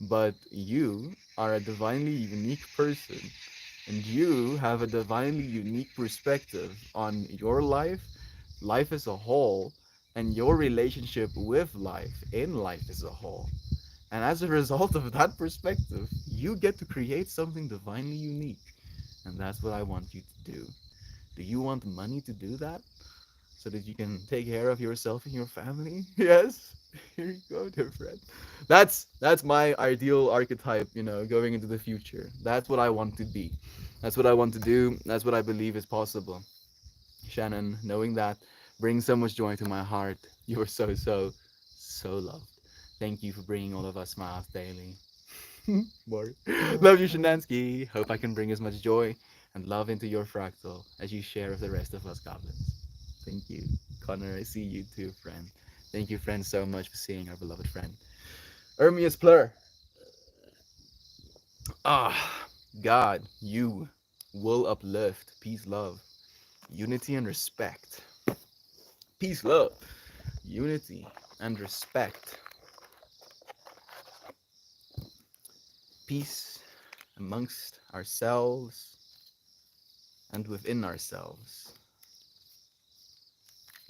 but you are a divinely unique person, and you have a divinely unique perspective on your life, life as a whole, and your relationship with life in life as a whole. And as a result of that perspective, you get to create something divinely unique. And that's what I want you to do. Do you want money to do that? So that you can take care of yourself and your family? Yes. Here you go, dear friend. That's my ideal archetype, going into the future. That's what I want to be. That's what I want to do. That's what I believe is possible. Shannon, knowing that brings so much joy to my heart. You are so, so, so loved. Thank you for bringing all of us smiles daily. More. Love you, Shanansky. Hope I can bring as much joy and love into your fractal as you share with the rest of us goblins. Thank you. Connor, I see you too, friend. Thank you, friend, so much for seeing our beloved friend. Ermias Plur. Ah, God, you will uplift peace, love, unity, and respect. Peace, love, unity, and respect. Peace amongst ourselves and within ourselves.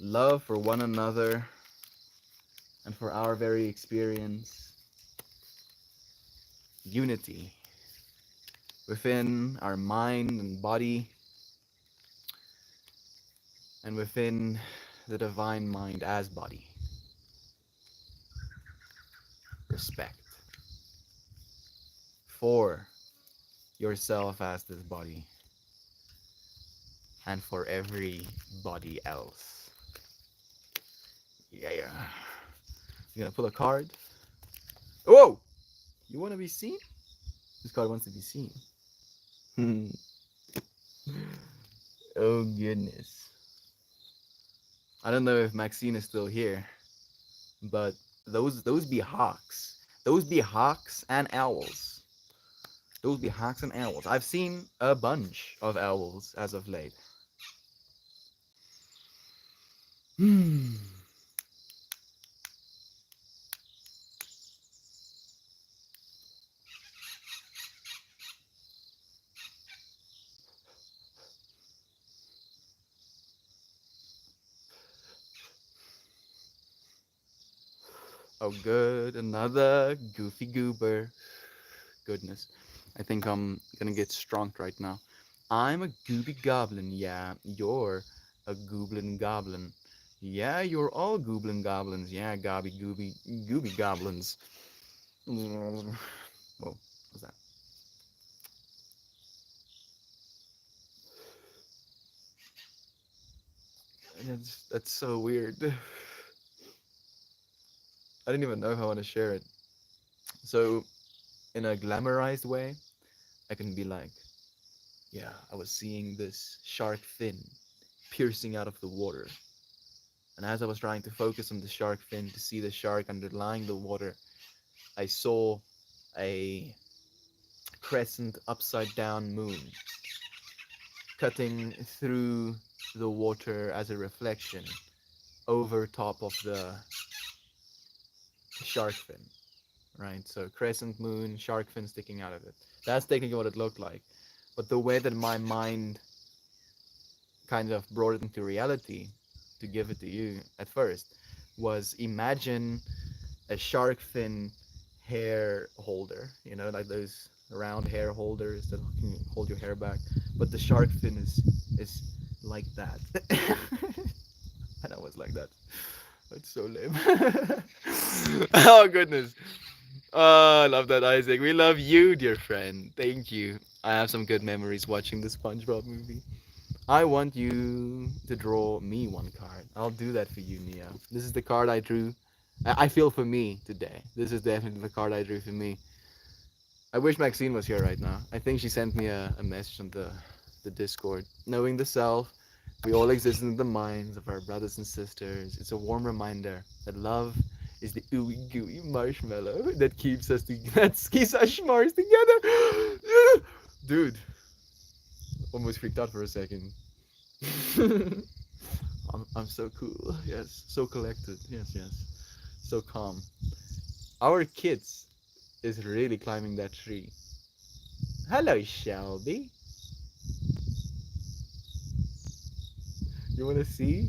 Love for one another and for our very experience. Unity within our mind and body and within the divine mind as body. Respect for yourself as this body and for everybody else. Yeah. You gonna pull a card? Whoa! You wanna be seen? This card wants to be seen. Oh goodness. I don't know if Maxine is still here, but those be hawks. Those be hawks and owls. Those be hawks and owls. I've seen a bunch of owls as of late. Hmm. Oh, good. Another goofy goober. Goodness. I think I'm gonna get strumped right now. I'm a gooby goblin. Yeah, you're a goblin goblin. Yeah, you're all goblin goblins. Yeah, gooby goblins. Whoa, what's that? That's so weird. I didn't even know if I want to share it. So, in a glamorized way, I can be like, yeah, I was seeing this shark fin piercing out of the water. And as I was trying to focus on the shark fin to see the shark underlying the water, I saw a crescent upside down moon cutting through the water as a reflection over top of the shark fin. Right? So crescent moon, shark fin sticking out of it. That's technically what it looked like. But the way that my mind kind of brought it into reality to give it to you at first was imagine a shark fin hair holder, like those round hair holders that can hold your hair back. But the shark fin is like that. And I was like that. That's so lame. Oh goodness. Oh, I love that, Isaac. We love you, dear friend. Thank you. I have some good memories watching the SpongeBob movie. I want you to draw me one card. I'll do that for you, Nia. This is the card I drew. I feel for me today. This is definitely the card I drew for me. I wish Maxine was here right now. I think she sent me a message on the Discord. Knowing the self, we all exist in the minds of our brothers and sisters. It's a warm reminder that love is the ooey gooey marshmallow that keeps us schmars together. Dude, almost freaked out for a second. I'm so cool. Yes, so collected. Yes, yes, so calm. Our kids is really climbing that tree. Hello, Shelby. You wanna see?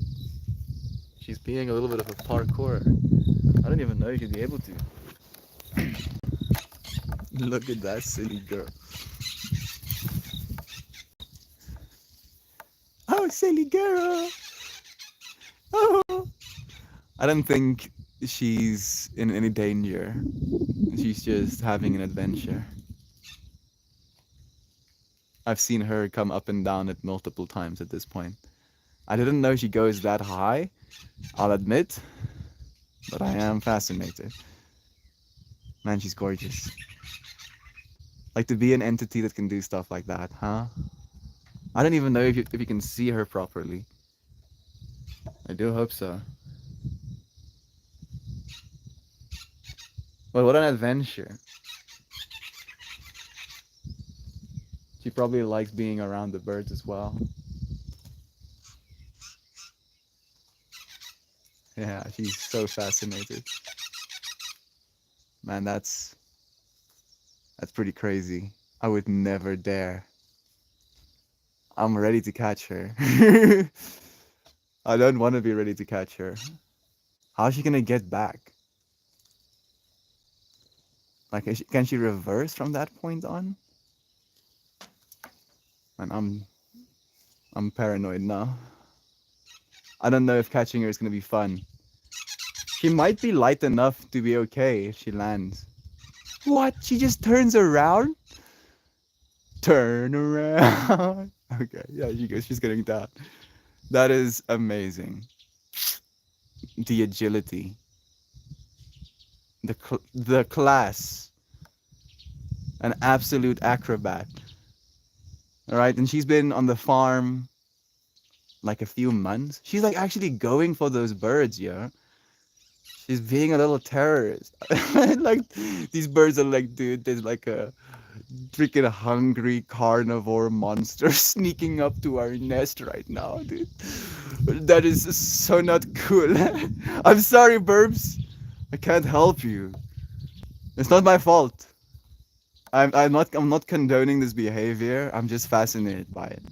She's being a little bit of a parkour. I don't even know if you'd be able to. Look at that silly girl. Oh, silly girl. Oh. I don't think she's in any danger. She's just having an adventure. I've seen her come up and down it multiple times at this point. I didn't know she goes that high, I'll admit, but I am fascinated. Man, she's gorgeous. Like to be an entity that can do stuff like that, huh? I don't even know if you can see her properly. I do hope so. Well, what an adventure. She probably likes being around the birds as well. Yeah, she's so fascinated. Man, that's pretty crazy. I would never dare. I'm ready to catch her. I don't want to be ready to catch her. How's she gonna get back? Like, can she reverse from that point on? Man, I'm paranoid now. I don't know if catching her is gonna be fun. She might be light enough to be okay if she lands. What? She just turns around? Turn around. Okay, yeah, she goes. She's getting down. That is amazing. The agility, the class, an absolute acrobat. All right, and she's been on the farm like a few months. She's like actually going for those birds, yeah. She's being a little terrorist. Like these birds are like, dude, there's like a freaking hungry carnivore monster sneaking up to our nest right now, dude. That is so not cool. I'm sorry, Burbs. I can't help you. It's not my fault. I'm not condoning this behavior. I'm just fascinated by it.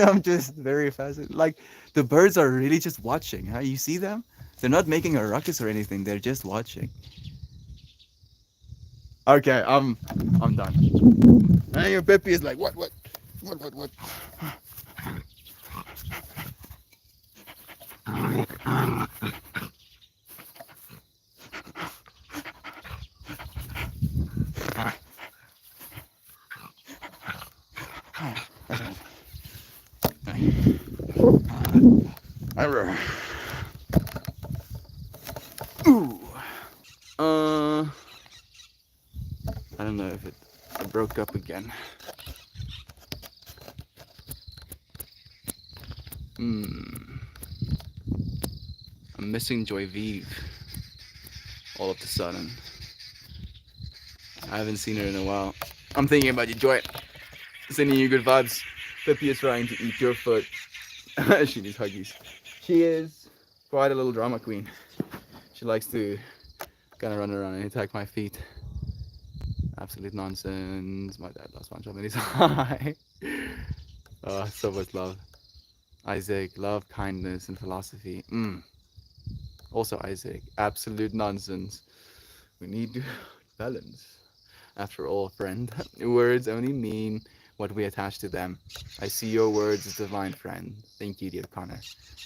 I'm just very fascinated. Like the birds are really just watching. Huh? You see them? They're not making a ruckus or anything. They're just watching. Okay, I'm done. And your Peppy is like, what? Ooh. I don't know if it broke up again. Hmm. I'm missing Joy Vive all of a sudden. I haven't seen her in a while. I'm thinking about you, Joy. Sending you good vibes. Peppy is trying to eat your foot. She needs huggies. She is quite a little drama queen. She likes to kind of run around and attack my feet. Absolute nonsense. My dad loves SpongeBob and he's high. So much love. Isaac, love, kindness, and philosophy. Also Isaac, absolute nonsense. We need to balance. After all, friend, words only mean what we attach to them. I see your words as divine friend. Thank you, dear Connor.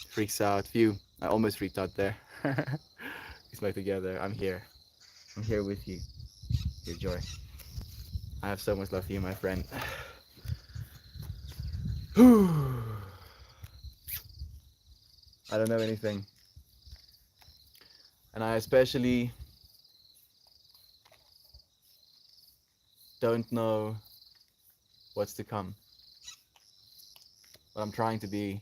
Freaks out. Phew, I almost freaked out there. We smoke together. I'm here. I'm here with you. Your joy. I have so much love for you, my friend. I don't know anything. And I especially don't know what's to come. But I'm trying to be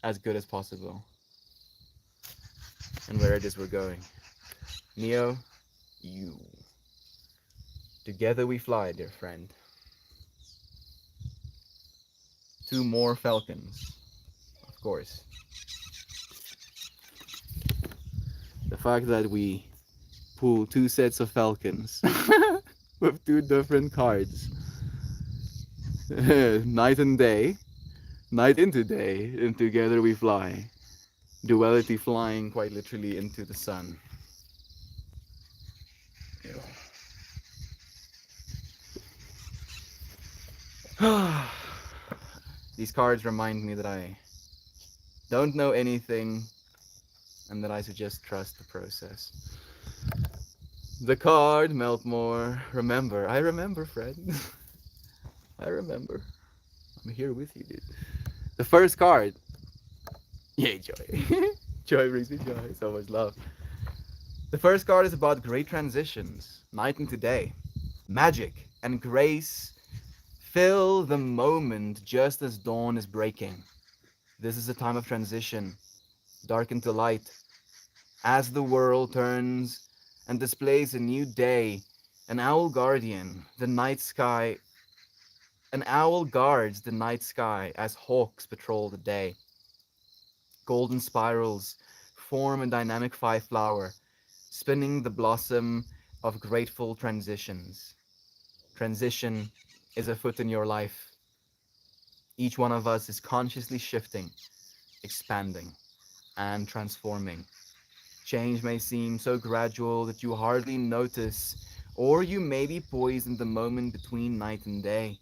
as good as possible. And where it is we're going. Neo, you. Together we fly, dear friend. Two more falcons. course. The fact that we pull two sets of falcons with two different cards, night and day, night into day, and together we fly. Duality flying quite literally into the sun. These cards remind me that I don't know anything and that I should just trust the process. The card, Meltmore. Remember, I remember, friend. I remember. I'm here with you, dude. The first card. Yay, joy. Joy brings me joy. So much love. The first card is about great transitions, night into day. Magic and grace fill the moment just as dawn is breaking. This is a time of transition, dark into light. As the world turns and displays a new day, an owl guardian, the night sky, an owl guards the night sky as hawks patrol the day. Golden spirals form a dynamic five flower, spinning the blossom of grateful transitions. Transition is a foot in your life. Each one of us is consciously shifting, expanding, and transforming. Change may seem so gradual that you hardly notice, or you may be poised in the moment between night and day,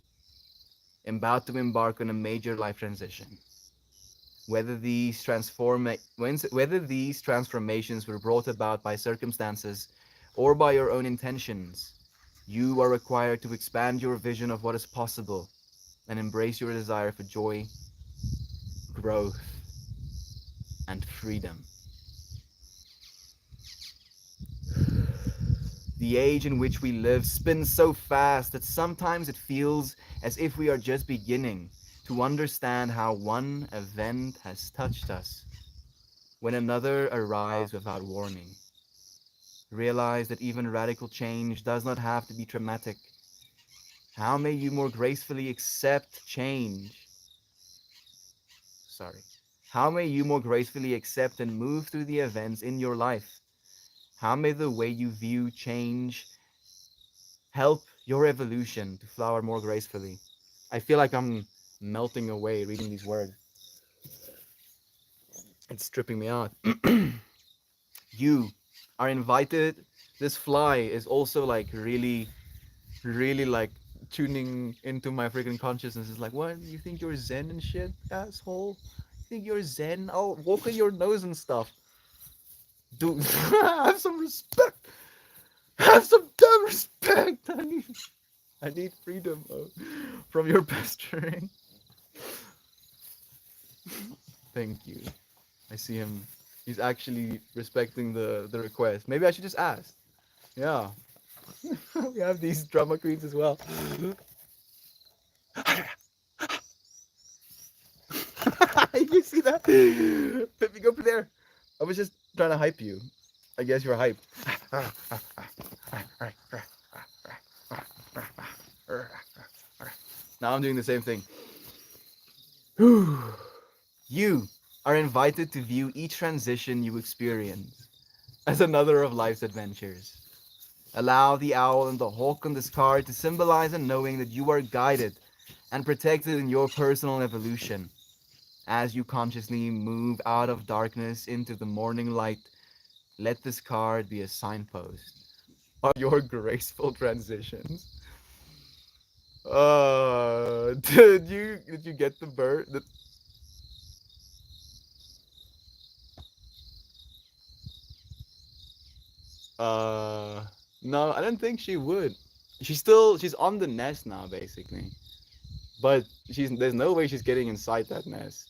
about to embark on a major life transition. Whether these transformations were brought about by circumstances or by your own intentions, you are required to expand your vision of what is possible and embrace your desire for joy, growth, and freedom. The age in which we live spins so fast that sometimes it feels as if we are just beginning to understand how one event has touched us when another arrives without warning. Realize that even radical change does not have to be traumatic. How may you more gracefully accept change? Sorry. How may you more gracefully accept and move through the events in your life? How may the way you view change help your evolution to flower more gracefully? I feel like I'm melting away reading these words. It's stripping me out. You are invited. This fly is also like really, really like tuning into my freaking consciousness. It's like, what? You think you're Zen and shit, asshole? You think you're Zen? Oh, walk on your nose and stuff. Dude, have some respect. Have some damn respect. I need freedom from your pestering. Thank you. I see him. He's actually respecting the request. Maybe I should just ask. Yeah. We have these drama queens as well. You see that? Pippi, go there. I was just trying to hype you. I guess you're hyped. Now I'm doing the same thing. You are invited to view each transition you experience as another of life's adventures. Allow the owl and the hawk on this card to symbolize a knowing that you are guided and protected in your personal evolution. As you consciously move out of darkness into the morning light, let this card be a signpost of your graceful transitions. Did you get the bird? Uh, no, I don't think she would. She's on the nest now, basically. But there's no way she's getting inside that nest.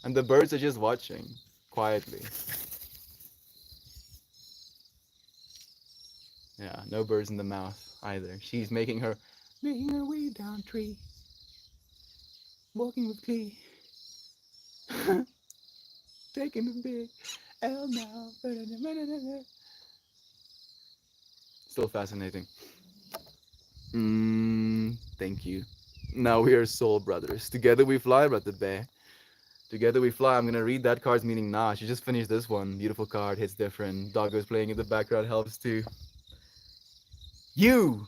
And the birds are just watching quietly. Yeah, no birds in the mouth either. She's making her way down tree, walking with glee, taking a big L now. Still fascinating. Thank you. Now we are soul brothers. Together we fly, brother bear. Together we fly. I'm gonna read that card's meaning now. She just finished this one. Beautiful card, hits different. Doggo's playing in the background helps too. You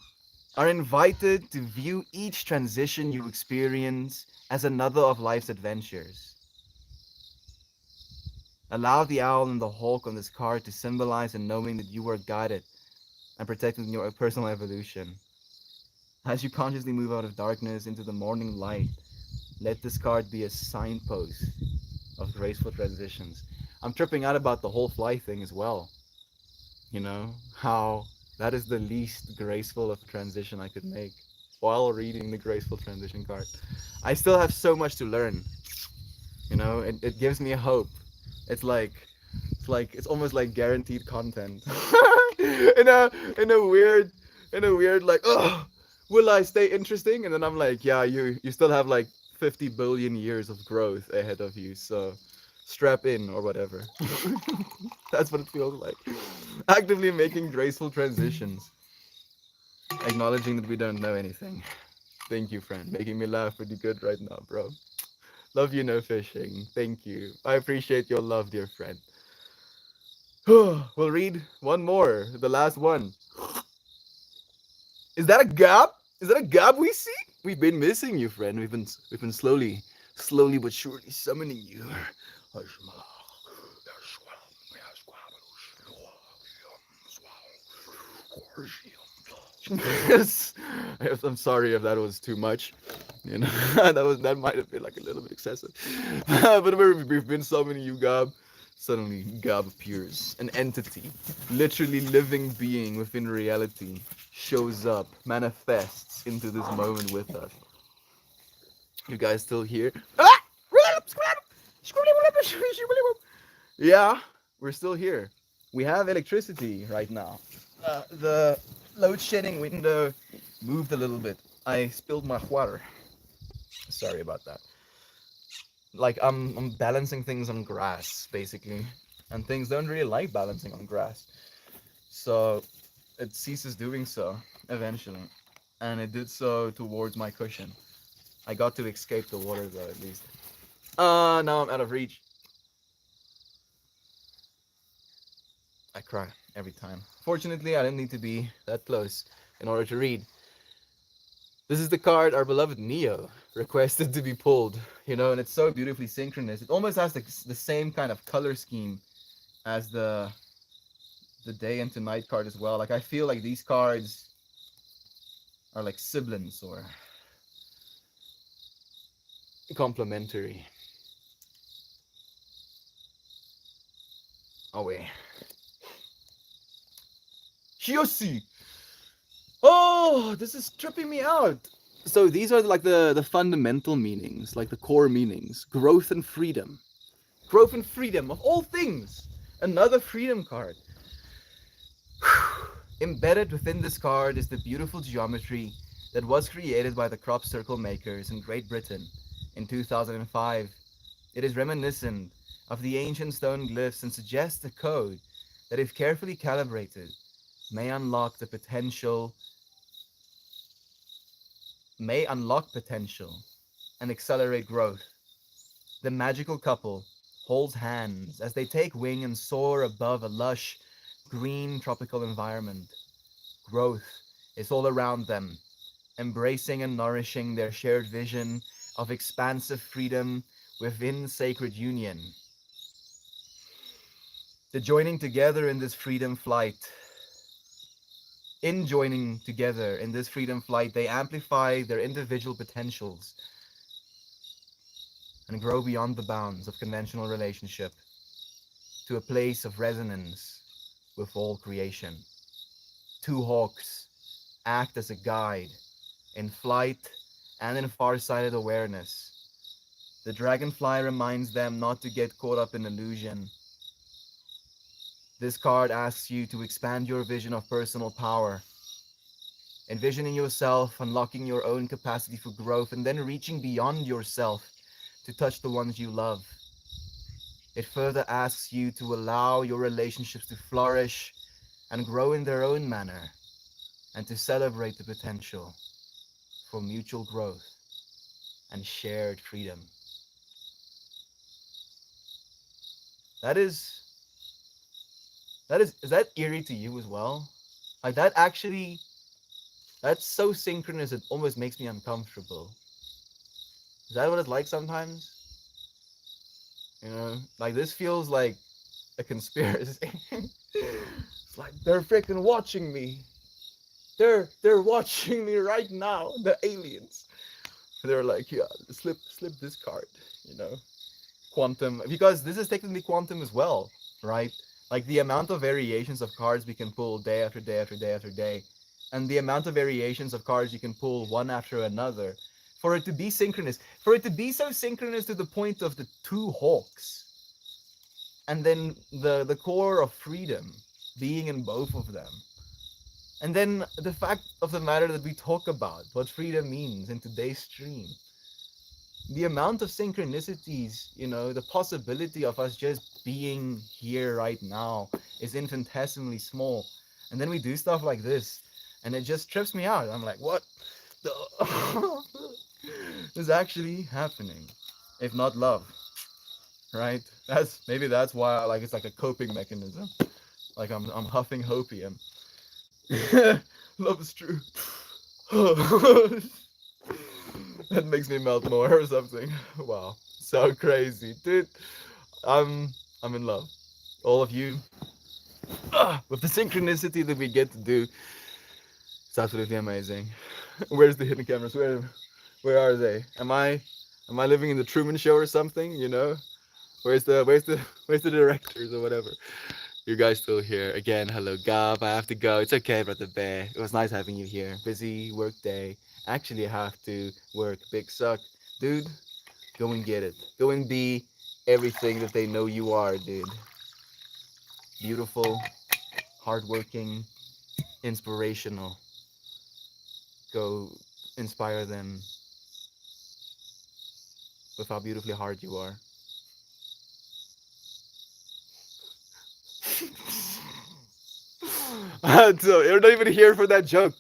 are invited to view each transition you experience as another of life's adventures. Allow the owl and the hawk on this card to symbolize in knowing that you are guided and protected in your personal evolution. As you consciously move out of darkness into the morning light, let this card be a signpost of graceful transitions. I'm tripping out about the whole fly thing as well. You know, how that is the least graceful of a transition I could make while reading the graceful transition card. I still have so much to learn. You know, it gives me hope. It's like it's almost like guaranteed content. in a in a weird like, oh, will I stay interesting? And then I'm like, yeah, you still have like 50 billion years of growth ahead of you, so strap in or whatever. That's what it feels like. Actively making graceful transitions, acknowledging that we don't know anything. Thank you, friend, making me laugh pretty good right now, bro. Love you, no fishing. Thank you. I appreciate your love, dear friend. We'll read one more, the last one. Is that a gap? Is that a gap we see? We've been missing you, friend. We've been slowly but surely summoning you. Yes. I'm sorry if that was too much. You know, that might have been like a little bit excessive. But we've been summoning you, Gab. Suddenly, Gab appears, an entity, literally living being within reality, shows up, manifests into this moment with us. You guys still here? Yeah, we're still here. We have electricity right now. The load shedding window moved a little bit. I spilled my water. Sorry about that. Like I'm balancing things on grass basically, and things don't really like balancing on grass. So it ceases doing so eventually, and it did so towards my cushion. I got to escape the water though at least. Now I'm out of reach. I cry every time. Fortunately, I didn't need to be that close in order to read. This is the card our beloved Neo requested to be pulled, you know, and it's so beautifully synchronous. It almost has the same kind of color scheme as the day into night card as well. Like I feel like these cards are like siblings or complementary. Oh wait. Shioshi! Oh, this is tripping me out. So these are like the fundamental meanings, like the core meanings. Growth and freedom. Growth and freedom of all things. Another freedom card. Embedded within this card is the beautiful geometry that was created by the crop circle makers in Great Britain in 2005. It is reminiscent of the ancient stone glyphs and suggests a code that, if carefully calibrated, may unlock the potential, may unlock potential and accelerate growth. The magical couple holds hands as they take wing and soar above a lush, green tropical environment. Growth is all around them, embracing and nourishing their shared vision of expansive freedom within sacred union. The joining together in this freedom flight, in joining together in this freedom flight, they amplify their individual potentials and grow beyond the bounds of conventional relationship to a place of resonance with all creation. Two hawks act as a guide in flight and in far-sighted awareness. The dragonfly reminds them not to get caught up in illusion. This card asks you to expand your vision of personal power, envisioning yourself, unlocking your own capacity for growth, and then reaching beyond yourself to touch the ones you love. It further asks you to allow your relationships to flourish and grow in their own manner, and to celebrate the potential for mutual growth and shared freedom. That is that eerie to you as well? Like that actually, that's so synchronous it almost makes me uncomfortable. Is that what it's like sometimes? You know, like this feels like a conspiracy. It's like they're freaking watching me. They're watching me right now. The aliens. They're like, yeah, slip this card. You know, quantum, because this is technically quantum as well, right? Like the amount of variations of cards we can pull day after day after day after day, and the amount of variations of cards you can pull one after another, for it to be synchronous, for it to be so synchronous to the point of the two hawks, and then the core of freedom being in both of them. And then the fact of the matter that we talk about what freedom means in today's stream, the amount of synchronicities, you know, the possibility of us just being here right now is infinitesimally small. And then we do stuff like this, and it just trips me out. I'm like, what the is actually happening? If not love, right? That's why like it's like a coping mechanism. Like I'm huffing hopium. Love is true. That makes me melt more or something. Wow, so crazy, dude. I'm I'm in love. All of you, with the synchronicity that we get to do, it's absolutely amazing. Where's the hidden cameras? Where are they? Am I living in the Truman Show or something? You know, where's the directors or whatever? You guys still here again? Hello, Gab. I have to go. It's okay, brother Bear. It was nice having you here. Busy work day. Actually, I have to work. Big suck, dude. Go and get it. Go and be everything that they know you are, dude. Beautiful, hardworking, inspirational. Go inspire them with how beautifully hard you are. So you're not even here for that joke.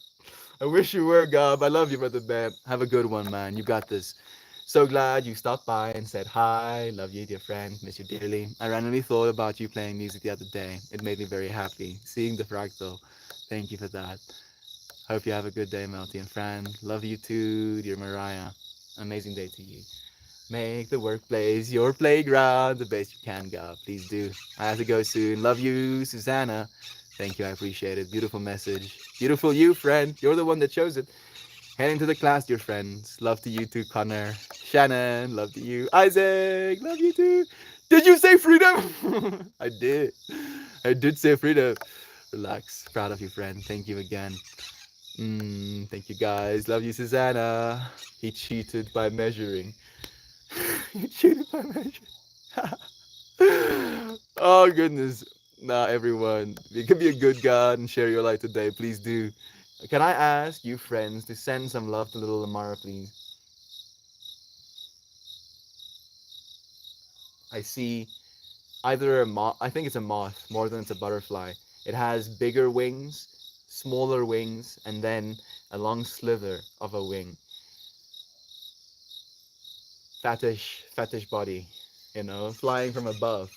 I wish you were, Gob. I love you, brother Bam. Have a good one, man. You got this. So glad you stopped by and said hi. Love you, dear friend. Miss you dearly. I randomly thought about you playing music the other day. It made me very happy. Seeing the fractal. Thank you for that. Hope you have a good day, Melty and friend. Love you too, dear Mariah. Amazing day to you. Make the workplace your playground the best you can, God. Please do. I have to go soon. Love you, Susanna. Thank you. I appreciate it. Beautiful message. Beautiful you, friend. You're the one that chose it. Heading to the class, dear friends. Love to you too, Connor. Shannon. Love to you. Isaac. Love you too. Did you say freedom? I did. I did say freedom. Relax. Proud of you, friend. Thank you again. Thank you, guys. Love you, Susanna. He cheated by measuring. He cheated by measuring. Oh goodness. Nah, everyone. You can be a good God and share your light today. Please do. Can I ask you friends to send some love to little Amara, please? I see either a moth, I think it's a moth more than it's a butterfly. It has bigger wings, smaller wings, and then a long slither of a wing. Fetish body, you know, flying from above,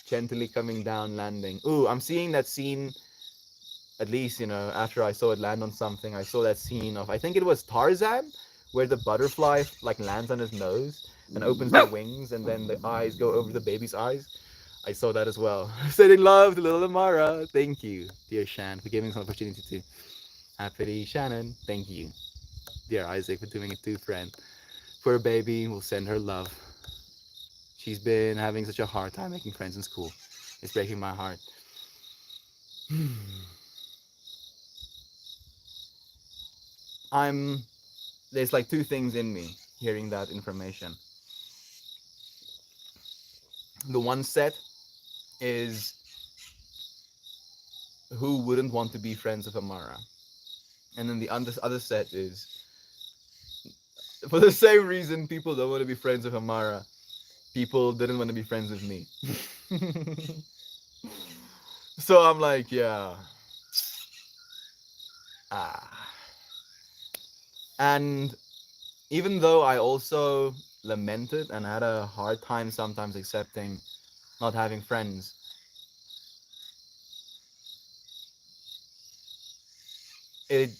gently coming down, landing. Ooh, I'm seeing that scene, at least, you know, after I saw it land on something, I saw that scene of, I think it was Tarzan, where the butterfly like lands on his nose and opens the wings and then the eyes go over the baby's eyes. I saw that as well. Sending love to little Amara. Thank you, dear Shan, for giving us an opportunity to. Happy Shannon. Thank you, dear Isaac, for doing it too, friend. Poor baby, we'll send her love. She's been having such a hard time making friends in school. It's breaking my heart. I'm there's like two things in me hearing that information. The one set is who wouldn't want to be friends with Amara, and then the other set is for the same reason people don't want to be friends with Amara. People didn't want to be friends with me. So I'm like, yeah, ah, and even though I also lamented and had a hard time sometimes accepting not having friends, it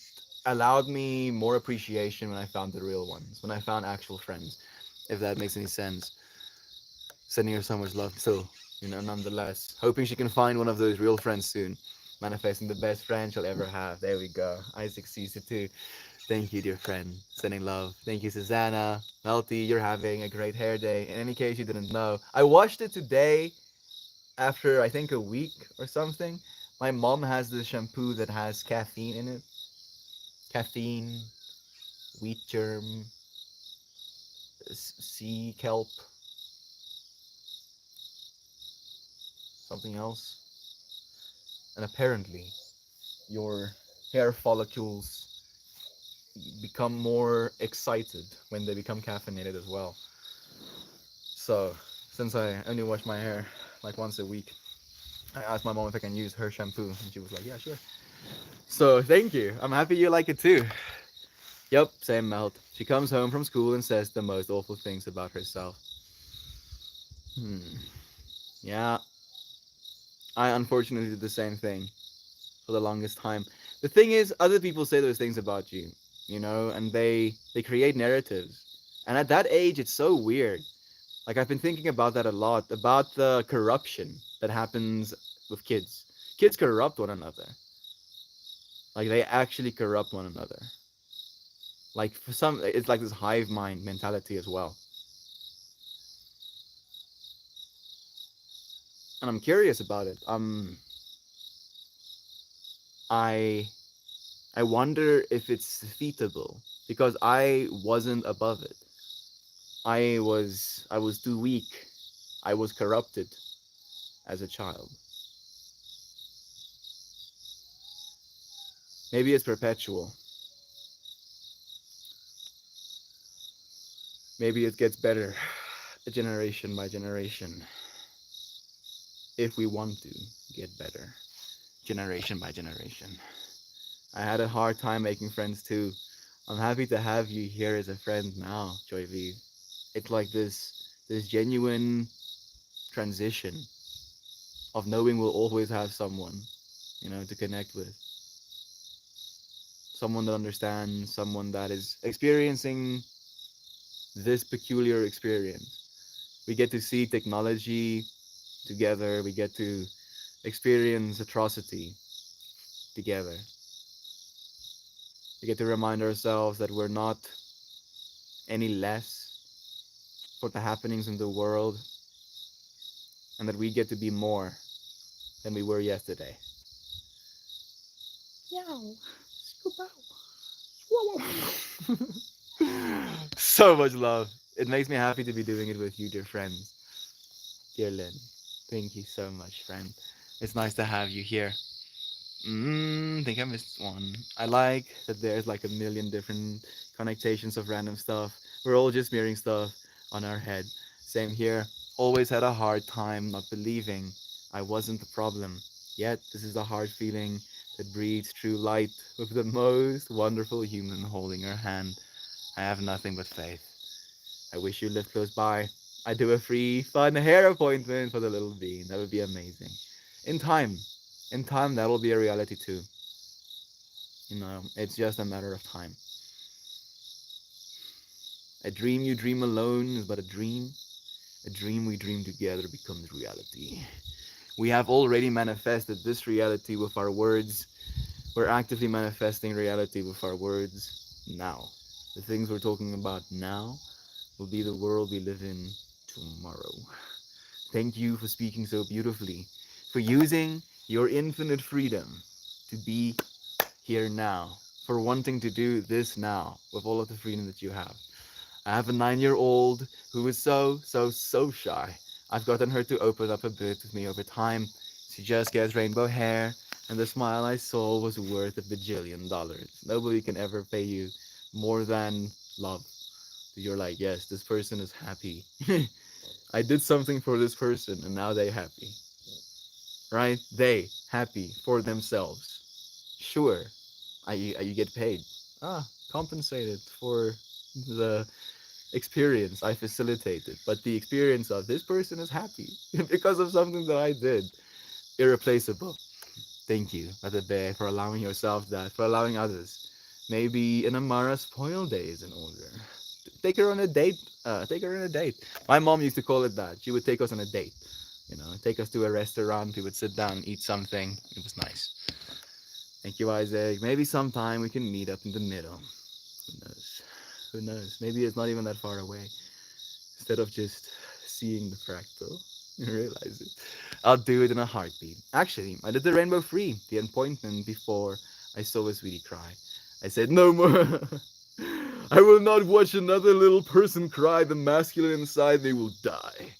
allowed me more appreciation when I found the real ones, when I found actual friends, if that makes any sense. Sending her so much love still, nonetheless. Hoping she can find one of those real friends soon. Manifesting the best friend she'll ever have. There we go. Isaac sees it too. Thank you, dear friend. Sending love. Thank you, Susanna. Melty, you're having a great hair day. In any case, you didn't know. I washed it today after I think a week or something. My mom has this shampoo that has caffeine in it. Caffeine, wheat germ, sea kelp, something else. And apparently, your hair follicles become more excited when they become caffeinated as well. So, since I only wash my hair like once a week, I asked my mom if I can use her shampoo, and she was like, "Yeah, sure." So, thank you. I'm happy you like it too. Yep, same melt. She comes home from school and says the most awful things about herself. Hmm. Yeah, I unfortunately did the same thing for the longest time. The thing is, other people say those things about you, and they create narratives. And at that age, it's so weird. Like I've been thinking about that a lot, about the corruption that happens with kids. Kids corrupt one another. Like they actually corrupt one another. Like for some, it's like this hive mind mentality as well. And I'm curious about it. I I wonder if it's defeatable because I wasn't above it. I was too weak. I was corrupted as a child. Maybe it's perpetual. Maybe it gets better generation by generation if we want to get better generation by generation. I had a hard time making friends too. I'm happy to have you here as a friend now, Joy V. It's like this genuine transition of knowing we'll always have someone, to connect with. Someone that understands, someone that is experiencing this peculiar experience. We get to see technology together, we get to experience atrocity together. We get to remind ourselves that we're not any less for the happenings in the world and that we get to be more than we were yesterday. Yow. So much love. It makes me happy to be doing it with you, dear friends. Dear Lynn, thank you so much, friend. It's nice to have you here. Think I missed one. I like that there's like a million different connectations of random stuff. We're all just mirroring stuff on our head. Same here. Always had a hard time not believing I wasn't the problem. Yet, this is a hard feeling that breathes true light with the most wonderful human holding her hand. I have nothing but faith. I wish you lived close by. I'd do a free, fun hair appointment for the little bean. That would be amazing. In time, in time, that'll be a reality too. It's just a matter of time. A dream you dream alone is but a dream. A dream we dream together becomes reality. We have already manifested this reality with our words. We're actively manifesting reality with our words now. The things we're talking about now will be the world we live in tomorrow. Thank you for speaking so beautifully, for using your infinite freedom to be here now, for wanting to do this now with all of the freedom that you have. I have a 9-year old who is so shy. I've gotten her to open up a bit with me over time. She just gets rainbow hair, and the smile I saw was worth $1 bajillion. Nobody can ever pay you more than love. You're like, yes, this person is happy. I did something for this person, and now they happy. Right? They happy for themselves. Sure, you get paid. Compensated for the experience I facilitated, but the experience of this person is happy because of something that I did. Irreplaceable. Thank you, Mother Bear, for allowing yourself that, for allowing others. Maybe an Amara spoil day is in order. Take her on a date. Take her on a date. My mom used to call it that. She would take us on a date. You know, take us to a restaurant. We would sit down, eat something. It was nice. Thank you, Isaac. Maybe sometime we can meet up in the middle. Who knows? Who knows? Maybe it's not even that far away. Instead of just seeing the fractal, you realize it. I'll do it in a heartbeat. Actually, I did the rainbow free, the appointment before I saw a sweetie cry. I said, no more. I will not watch another little person cry. The masculine inside me will die.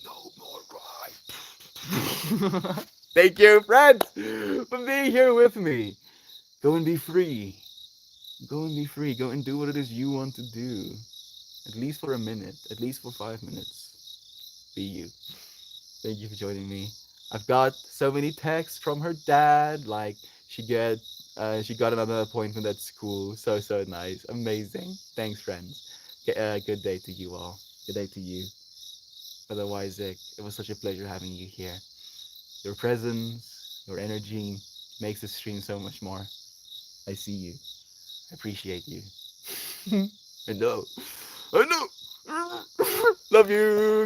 No more cry. Thank you, friends, for being here with me. Go and be free. Go and be free. Go and do what it is you want to do. At least for a minute. At least for 5 minutes. Be you. Thank you for joining me. I've got so many texts from her dad. Like she got another appointment at school. So nice. Amazing. Thanks, friends. Good day to you all. Good day to you. Otherwise, it was such a pleasure having you here. Your presence, your energy makes the stream so much more. I see you. I appreciate you. I know. I know. Love you.